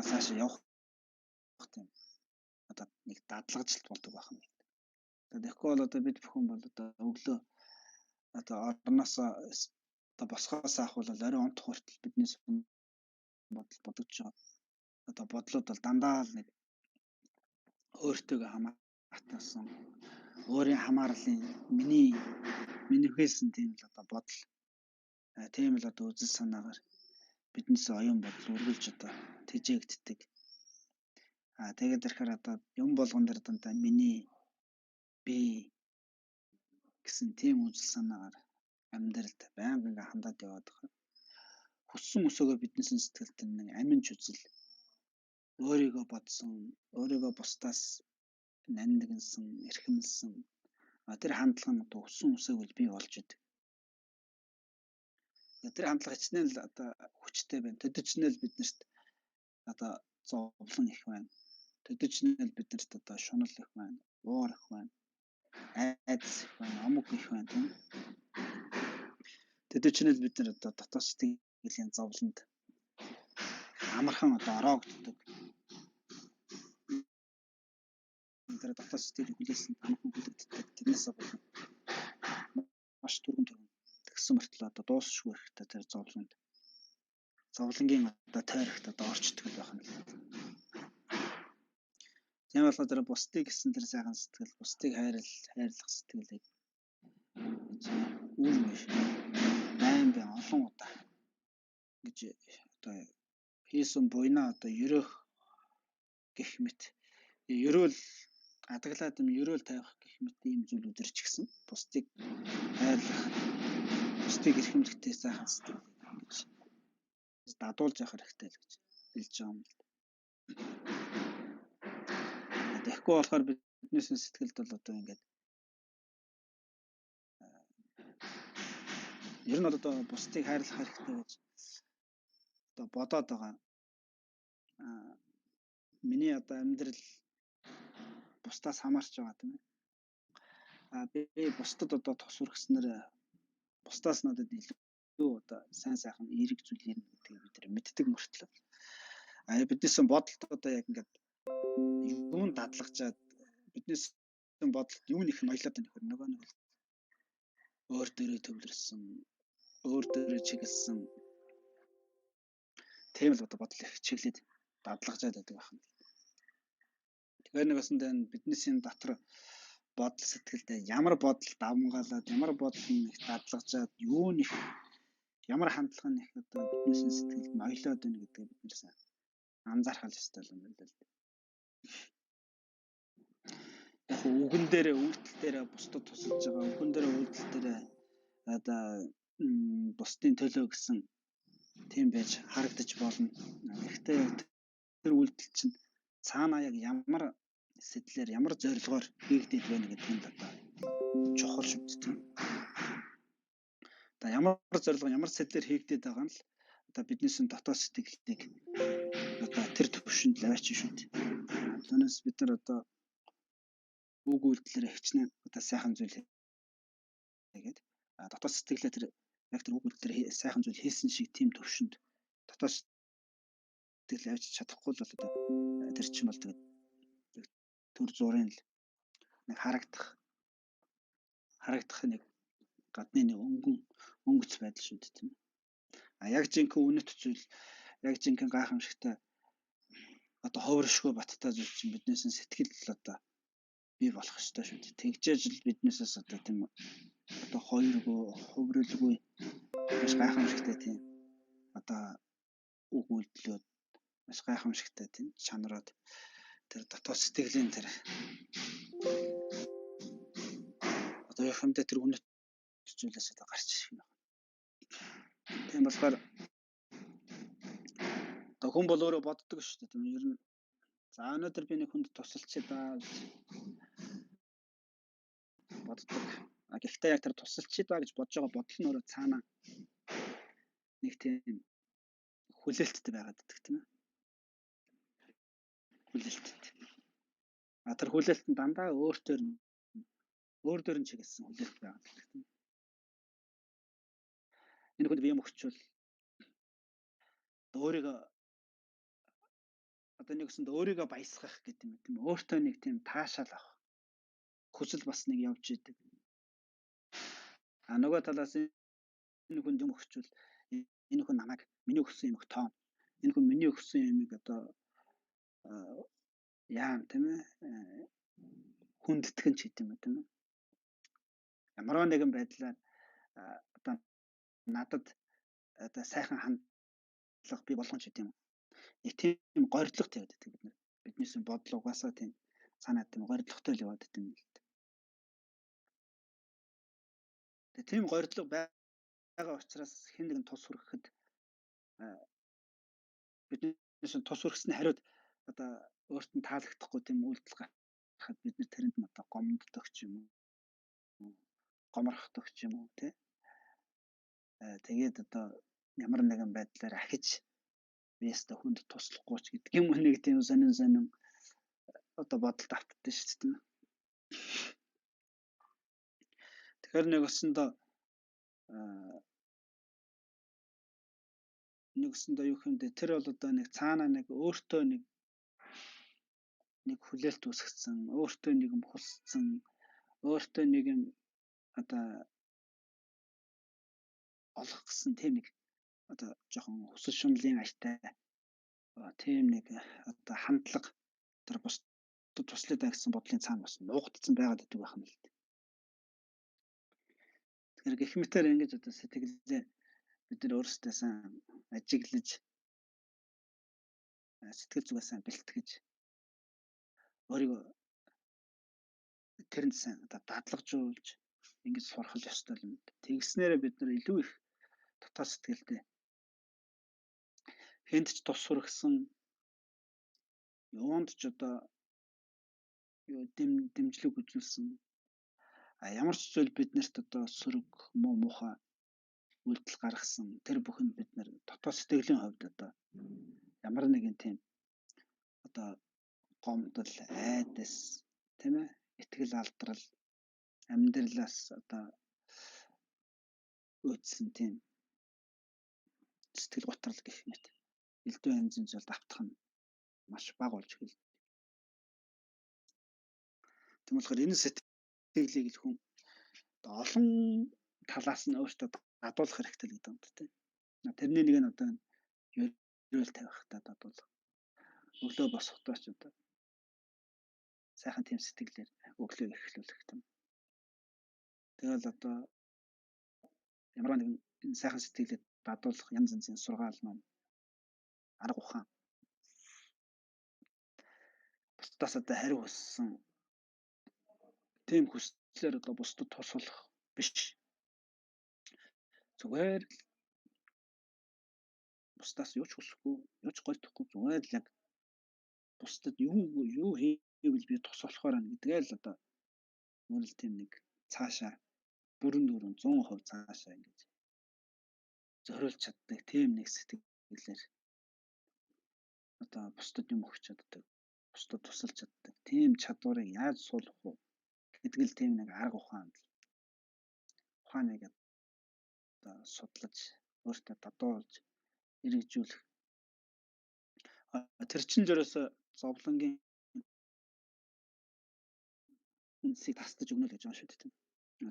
цааш явах тийм одоо нэг дадлагжилт болдог байх юм. Тэгэхгүй бол одоо бид бүхэн бол одоо өглөө одоо орноос одоо босгоос ахвал орой онцох хүртэл биднээс бодож байгаа. Одоо бодлууд бол дандаа л нэг өөртөө хамаатсан өөрийн хамаарлын миний хэлсэн тийм л одоо бодол тийм л одоо үзэл санаагаар биднээс оюун бодол үргэлж одоо тэжээгддэг. Тэгээд ирэхээр одоо юм болгон дээр дандаа миний би гэсэн тийм үзэл санаагаар амьдралд байнга ингээ хандаад яваад байгаа. Хүссэн өсөөгөө биднээс сэтгэлд нэг аминч үзэл өөрийгөө бодсон, өөрийгөө бусдаас нандинсан, эрхэмлсэн тэр хандлага нь одоо хүссэн өсөөгөө бий болж идэг. Тэр хандлага хичнээн л одоо хүчтэй байна. Төдичнээл биднэрт одоо зовлон их байна. Төдичнээл биднэрт одоо шунал их байна, уур их байна, айдас их байна, амг их байна тийм. Төдичнээл бид нар одоо дотоод сэтгэлийн зовлонд амархан одоо ороогддог. Тэр дотоод сэтгэлийн хүлээсэн амархан хүлэгддэг. Тэрнээс болон маш түргэн тэгсэн мөртлөө одоо дуусшгүй хэрэгтэй тэр зовлонд. зовлонгийн одоо тойрогт одоо орчдөг байх нь. Тийм болохоор тэр бусдыг гэсэн тэр сайхан сэтгэл, бусдыг хайрлах сэтгэлийг үйл биш байн олон удаа гэж одоо хийсэн буйна одоо ерөөх гэх мэт ерөөл адаглаад ерөөл тавих гэх мэт ийм зүйл өдөрч гисэн бусдыг хайрлах, бусдыг эрхэмлэхтэй сайхан сэтгэл гэж дадуулж явах хэрэгтэй л гэж хэлж байгаа юм л. Тэгэхгүй болохоор биднээс сэтгэлд бол одоо ингээд ер нь одоо бусдыг хайрлах хэрэгтэй гэж одоо бодоод байгаа. Миний одоо амьдрал бусдаас хамаарч байгаа тийм ээ. Би бусдад одоо тус хүргэснээр бусдаас надад илүү одоо сайн сайхан эерэг зүйл ирнэ гэдгийг бид нар мэддэг мөртлөө. Биднээс бодолд одоо яг ингээд юунд дадлагчаад биднээс бодолд юу нэг ноёлоод байна нөхөр нөгөө нэг өөр дөрөө төвлөрсөн, өөр дөрөө чиглэсэн тийм л одоо бодол их чиглээд дадлагчаад байдаг байна. Тэгэхээр нэг басна биднээс энэ дотор бодол сэтгэлдээ ямар бодол давмгаалаад ямар бодол нэг дадлагчаад юу нэг ямар хандлага нэг одоо биднээс сэтгэлд ноёлоод байна гэдгийг бид нэр сайн анзаархал ёстой юм байна л да. Яг үгэн дээр үйлдэл дээр бусдад тусалж байгаа үгэн дээр үйлдэл дээр одоо бусдын төлөө гэсэн тийм байж харагдаж болно. Гэхдээ тэр үйлдэл чинь цаана яг ямар сэтлэр ямар зорилгоор хийгдээд байна гэдэг нь одоо чухал шүү дээ. Одоо ямар зорилго ямар сэтлэр хийгдээд байгаа нь л одоо биднээс дотоод сэтгэлийг одоо тэр төвшөнд л аваач шүү дээ. Түүнээс бид нар одоо үг үйлдэлээр хичнээн одоо сайхан зүйл хийгээд дотоод сэтгэлээ тэр яг тэр үг үйлдэлээр сайхан зүйл хийсэн шиг тийм төвшөнд дотоод сэтгэл авч чадахгүй л бол одоо тэр чинь бол тэгээд төр зурын л нэг харагдах нэг гадны нэг өнгөц байдал шүү дээ тийм. Яг жинхэнэ үнэт зүйл яг жинхэнэ гайхамшигтай одоо ховршгүй баттай зүйл чинь биднээс сэтгэл одоо бий болох ёстой шүү дээ. Тэгжээж л биднээсээс одоо тийм одоо хоёргүй хөврөлгүй маш гайхамшигтай тийм одоо үг үйлдэлүүд маш гайхамшигтай тийм чанарууд тэр дотоод сэтгэлийн тэр одоо яг хэмдэ тэр үнэт зүйлээс одоо гарч ирэх юм байна. Тийм болохоор одоо хүн бол өөрөө боддог шүү дээ тийм ер нь за өнөөдөр би нэг хүнд тусалчих даа боддог. Гэхдээ яг тэр тусалчих даа гэж бодож байгаа бодол нь өөрөө цаана нэг тийм хүлээлттэй байгаад байдаг тийм ээ. Хүлээлттэй. Тэр хүлээлт нь дандаа өөр дөр нь чиглэсэн хүлээлт байгаад байдаг тийм ээ. Энэ хүнд би юм өгчвөл өөрийгөө одоо нэгсэнд өөрийгөө баясгах гэдэг юм тийм ээ. Өөртөө нэг тийм таашаал авах хүсэл бас нэг явж идэг. Нөгөө талаас энэ хүнд юм өгчвөл энэ хүн намайг миний өгсөн юмг тоон. Энэ хүн миний өгсөн юмыг одоо яам тийм ээ. Хүндэтгэн ч гэдэм юм тийм ээ. Ямар нэгэн байдлаар одоо надад одоо сайхан хандлага бий болгоно ч гэдэм юм. Нэг тийм горилго тавиад байдаг бид нар. Биднээс бодол угаасаа тийм санаа тийм горилготой л яваад байдаг юм л дээ. Тэгээ тийм горилго байгаа учраас хэн нэгэн тус хүргэхэд биднээс тус хүргэсний хариуд одоо өөрт нь таалагдахгүй тийм үйлдэл гаргахад бид нар тэрэнд нь одоо гомддог ч юм уу гоморхдог ч юм уу тий. Тэгээд одоо ямар нэгэн байдлаар ахиж биестэ хүнд туслахгүй ч гэдэг юм нэг тийм сонин одоо бодолд автдаг шүү дээ. Тэгэхээр нэгсэндээ юу хэмдэ тэр бол одоо нэг цаана нэг өөртөө нэг хүлээлт үүсгэсэн, өөртөө нэг юм хүссэн, өөртөө нэг юм одоо олох гэсэн тийм нэг одоо жоохон хүсэл шунлын аятай тийм нэг одоо хандлага тэр бусдад туслах даа гэсэн бодлын цаана бас нуугдсан байгаад идэг байх юм л дээ. Тэгэхээр гэх мэтээр ингэж одоо сэтгэлдээ бид нар өөрсдөө сайн ажиглаж сэтгэл зүгээ сайн бэлтгэж өөрийгөө тэрэнд сайн одоо дадлагжуулж ингэж сурах ёстой юм. Тэгснээрээ бид нар илүү их дотоод сэтгэлдээ хэнд ч тус хүргэсэн юунд ч одоо дэмжлэг үзүүлсэн ямар ч зүйл биднэрт одоо сөрөг муухай үйлдэл гаргасан тэр бүхэнд бид нар дотоод сэтгэлийн хувьд одоо ямар нэгэн тийм одоо гомдол, айдас, тийм ээ, итгэл алдрал, амьдралаас одоо өөдсөн тийм сэтгэл готрол гэх мэт элдв янзын зүйл давтах нь маш бага болж эхэлнэ. Тийм болохоор энэ сэтгэлийг л хүн олон талаас нь өөртөө дадуулах хэрэгтэй гэдэг юм тийм. Тэрний нэг нь одоо ерөөл тавихтаа дадуулах. Өглөө босохдоо ч одоо сайхан тийм сэтгэлээр өглөө эхлүүлэх юм. Тэгэл одоо ямар нэгэн энэ сайхан сэтгэлийг дадуулах янз янзын сургаал ном, арга ухаан. Бусдаас одоо хариу хүссэн тийм хүслээр одоо бусдад тусалах биш. Зүгээр л бусдаас юу ч хүсэхгүй, юу ч гуйдахгүй зүгээр л яг бусдад юу хийвэл би тусалахаар байна гэдгээ л одоо мөрөл тийм нэг цаашаа бүрэн дүүрэн 100% цаашаа ингэж зориулж чаддаг тийм нэг сэтгэлээр одоо бусдад юм өгч чаддаг, бусдад тусалж чаддаг тийм чадварыг яаж суулгах вэ гэдэг л тийм нэг арга ухааныг одоо судлаж өөртөө дадуулж хэрэгжүүлэх. Тэр чинь зөрөөсө зовлонгийн үндсийг тасдаж өгнө л гэж байна шүү дээ.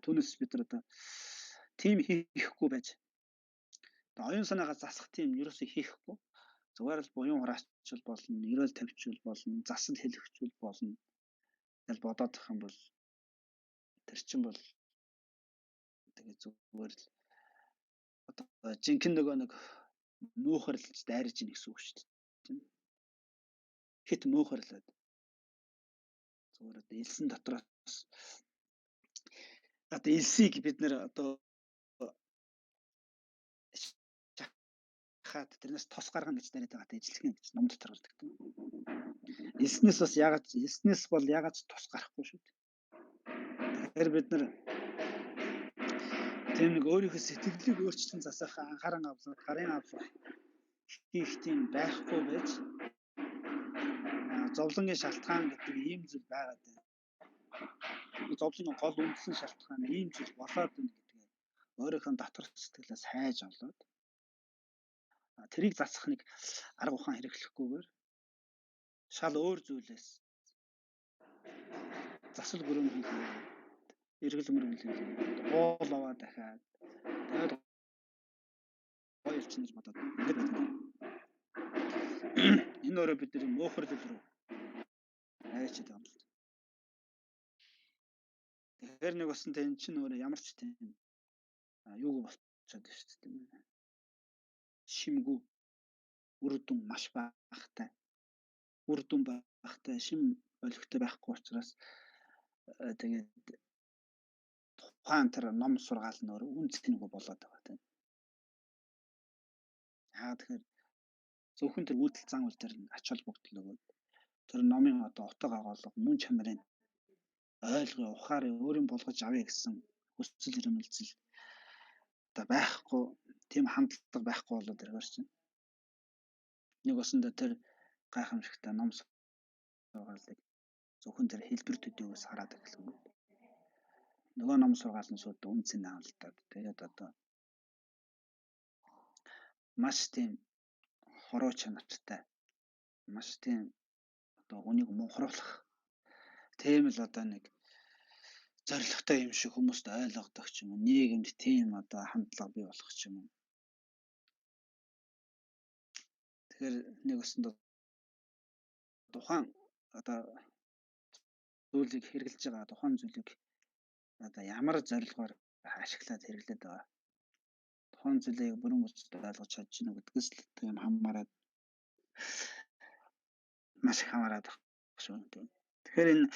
Түүнээс бид нар одоо тийм хийхгүй байж одоо оюун санаагаа засах тийм ерөөсөө хийхгүй. Зүгээр л буян хураачвал болно, ерөөл тавьчвал болно, засал хэлэхчүүл болно. Тэгэл бодоод их юм бол тэр чинь бол тэгээ зүгээр л одоо жинхэнэ нөгөө нэг муухарлж дайрж ийн гэсэн үг шүү дээ. Тийм. Хит муухарлаад зүгээр одоо элсэн дотроос одоо элсийг бид нэр одоо хаад тэрнээс тос гаргана гэж тариад байгаа ижлэх гэж ном дотор гардаг. Элснээс бол ягаад тос гарахгүй шүү дээ. Тэгэхээр бид нар тийм нэг өөрийнхөө сэтгэлийг өөрчлөн засах анхааран авлах, гарын авлах хийх тийм байхгүй байж зовлонгийн шалтгаан гэдэг ийм зүйл байгаад байна. Зовлонгийн гол үндсэн шалтгаан ийм зүйл болоод байна гэдгээ өөрийнхөө дотор сэтгэлээс хайж олоод тэрийг засах нэг арга ухаан хэрэглэхгүйгээр шал өөр зүйлээс засал бүрэн хийлээ. Эргэл мөргөл хийлээ. Уул аваа дахиад тэгээд гоё болчихно гэж бодоод ингээд байдаг. Энэ өөрөө бидний муухарлал руу айчаад байгаа юм л. Тэгэхээр нэг басан тэн чинь өөрөө ямар ч тийм юуг болчиход шүү дээ тийм ээ. Шимгүү үр дүн маш багатай. Үр дүн багатай шим олигтой байхгүй учраас тэгээд тухайн тэр ном сургаал нь өөрөө үн цэнэгүй болоод байгаа тийм. Тэгэхээр зөвхөн тэр үүдэл зан үйл дээр ач холбогдол өгөөд тэр номын одоо утга агуулга мөн чанарын ойлгоо ухаараа өөрийн болгож авъя гэсэн хүсэл эрмэлзэл одоо байхгүй тийм хандлага байхгүй болоод ирэх чинь. Нэг басанда тэр гайхамшигтай ном сургаалыг зөвхөн тэр хэлбэр төдийгөөс хараад эхлэв. Нөгөө ном сургаал нь шууд үн цэнэ хаалтаад тэгээд одоо маш тийм хороо чанартай маш тийм одоо үнийг мунхруулах тийм л одоо нэг зоригтой юм шиг хүмүүст ойлгодог ч юм уу нийгэмд тийм одоо хандлага бий болох ч юм уу Тэгэхээр нэг өсөнд тухайн одоо зүйлийг хэрэгжилж байгаа тухайн зүйлийг одоо ямар зорилгоор ашиглаад хэрэглээд байгаа. Тухайн зүйлийг бүрэн гүйцэд ойлгож чадж гинэ гэдгээс л тийм хамаарат маш их хамаарат байх шүү дээ. Тэгэхээр энэ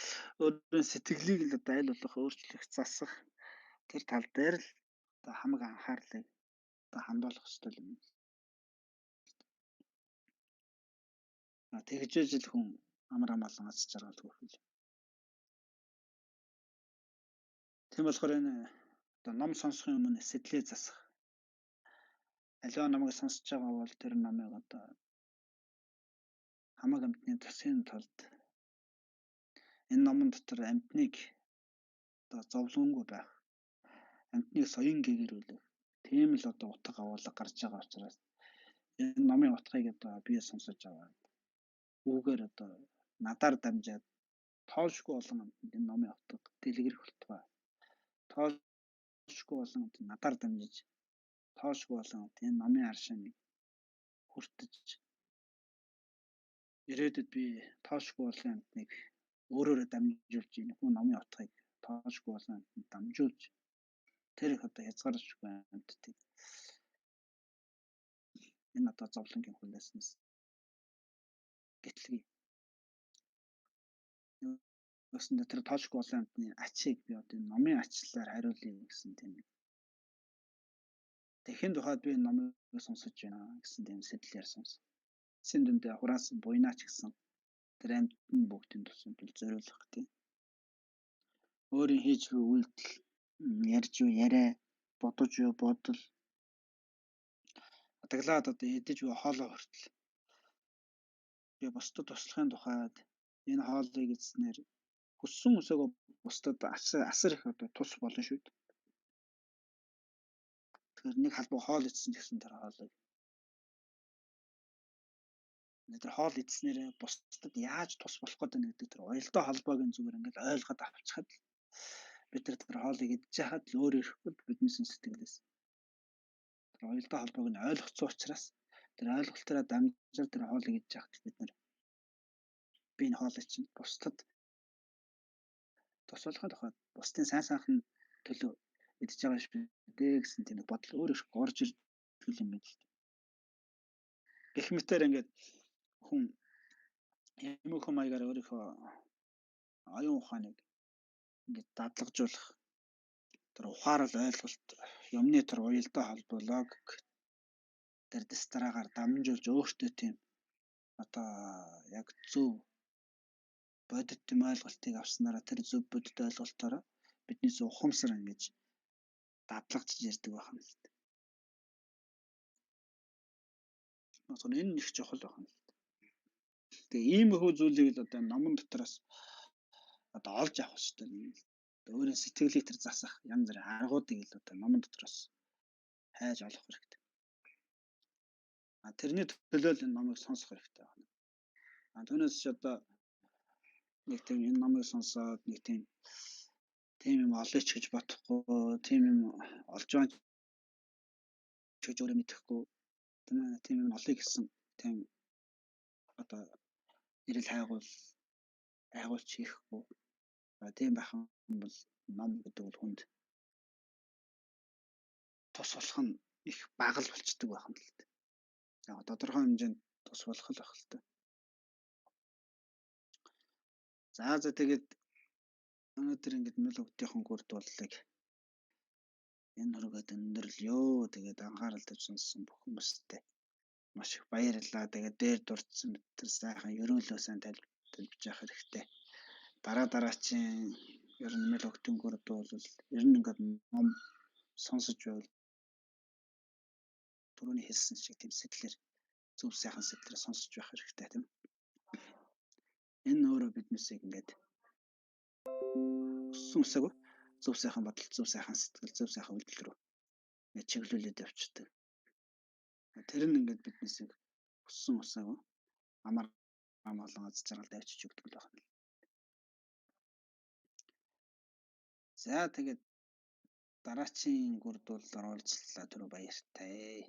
өөрийн сэтгэлийг л одоо аль болох өөрчлөх, засах тэр тал дээр л одоо хамаг анхаарлыг одоо хандуулах хэрэгтэй юм. Тэгжээж л хүн амар амгалан аз жаргал хүрэх. Тийм болохоор энэ одоо ном сонсохын өмнө сэтгэлээ засах. Аливаа номыг сонсож байгаа бол тэр номыг одоо хамаг амьтны тусын тулд энэ номон дотор амьтныг одоо зовлонгүй байх, амьтныг соён гэгэрүүлэх тийм л одоо утга агуулга гарч байгаа учраас энэ номын утгыг одоо би сонсож аваад үүгээр одоо надаар дамжаад тоошгүй олон амьтанд энэ номын утга дэлгэрэх болтугай. Тоошгүй олон амьтанд надаар дамжиж тоошгүй олон энэ номын аршиныг хүртэж ирээдүйд би тоошгүй олон амьтныг өөрөөрөө дамжуулж энэ хүн номын утгыг тоошгүй олон амьтанд дамжуулж тэр их одоо хязгааршгүй амьтдыг энэ одоо зовлонгийн хүлээснээс гэтлэгийг өснө тэр тоошгүй олон амьтны ачийг би одоо энэ номын ачлаар хариулъя гэсэн тийм. Тэхийн тухайд би номыг сонсож байна гэсэн тийм сэтгэлээр сонс. Эцсийн дүндээ хураасан буйнаач гэсэн тэр амьтны бүгдийн тусам зориулах тийм. Өөрийн хийж буй үйлдэл, ярьж буй яриа, бодож буй бодол, атаглаад одоо идэж буй хоолой хүртэл би бусдад туслахын тухайд энэ хоолыг эзнэр хүссэн үсээгөө бусдад асар их одоо тус болно шүү дээ. Тэгэхээр нэг халбаа хоол идсэн гэсэн тэр хоолыг тэр хоол идснээр бусдад яаж тус болох гэдэг нэг тэр уялдаа холбоог зүгээр ингээд ойлгоод авчихад бид тэр хоолыг идж яхад л өөр ирэхгүй бидний сэтгэлээс тэр уялдаа холбоог нь ойлгоцсон учраас тэр ойлголтоор дамжаад тэр хоолыг идж яхад бид нар би энэ хоолыг чинь бусдад тус болохын тухайд бусдын сайн сайхан төлөө идж байгаа ш бидээ гэсэн тийм бодол өөр их орж ирдэг юм байна л дээ. Гэх мэтээр ингээд хүн эмээх маягаар өөрийнхөө оюун ухааныг ингээд дадлагжуулах тэр ухаарал ойлголт юмны тэр уялдаа холбоо логик тэр дистрагаар дамжуулж өөртөө тийм одоо яг зөв бодит юм ойлголтыг авснараа тэр зөв бодит ойлголтоороо биднээс ухамсар ингэж дадлагжиж ирдэг байх юм л дээ. Энэ их чухал байх юм л дээ. Тэгээ ийм их зүйлийг л одоо номон дотроос одоо олж авах хэрэгтэй. Өөрийн сэтгэлийг тэр засах янз бүрийн аргуудыг л одоо номон дотроос хайж олох хэрэгтэй. Тэрний төлөө л энэ номыг сонсох хэрэгтэй байна. Түүнээс ч одоо нэг тийм энэ номыг сонсоод нэг тийм юм олъё ч гэж бодохгүй, тийм юм олж байгаа ч гэж өөрөө мэдэхгүй, тийм юм олъё гэсэн тийм одоо ирэл хайгуулч хийхгүй. Тийм байх юм бол ном гэдэг бол хүнд тус болох нь их бага л болчдөг байх юм л дээ. Яг тодорхой хэмжээнд тус болох л байх л дээ. За тэгээд өнөөдөр ингэж мэл өгдийнхэн гурдууллыг энэ хүргээд өндөрлөё. Тэгээд анхаарал тавьж сонссон бүх хүмүүстээ маш их баярлалаа. Тэгээд дээр дурдсан тэр сайхан ерөөлөө сайн талбиж явах хэрэгтэй. Дараачийн ер нь мэл өгдийн гурдуул ер нь ингээд ном сонсож байвал түрүүний хэлсэн шиг тийм сэтгэлээр зөв сайхан сэтгэлээр сонсож байх хэрэгтэй тийм. Энэ өөрөө биднээсээ ингээд өссөн үсээгөө зөв сайхан бодол, зөв сайхан сэтгэл, зөв сайхан үйлдэл рүү чиглүүлээд явчихдаг. Тэр нь ингээд биднээсээ өссөн үсээгөө амар амгалан аз жаргал тавьчих өгдөг л байна. За тэгээд дараачийн гурдуулаар уулзлаа түрүү баяртай.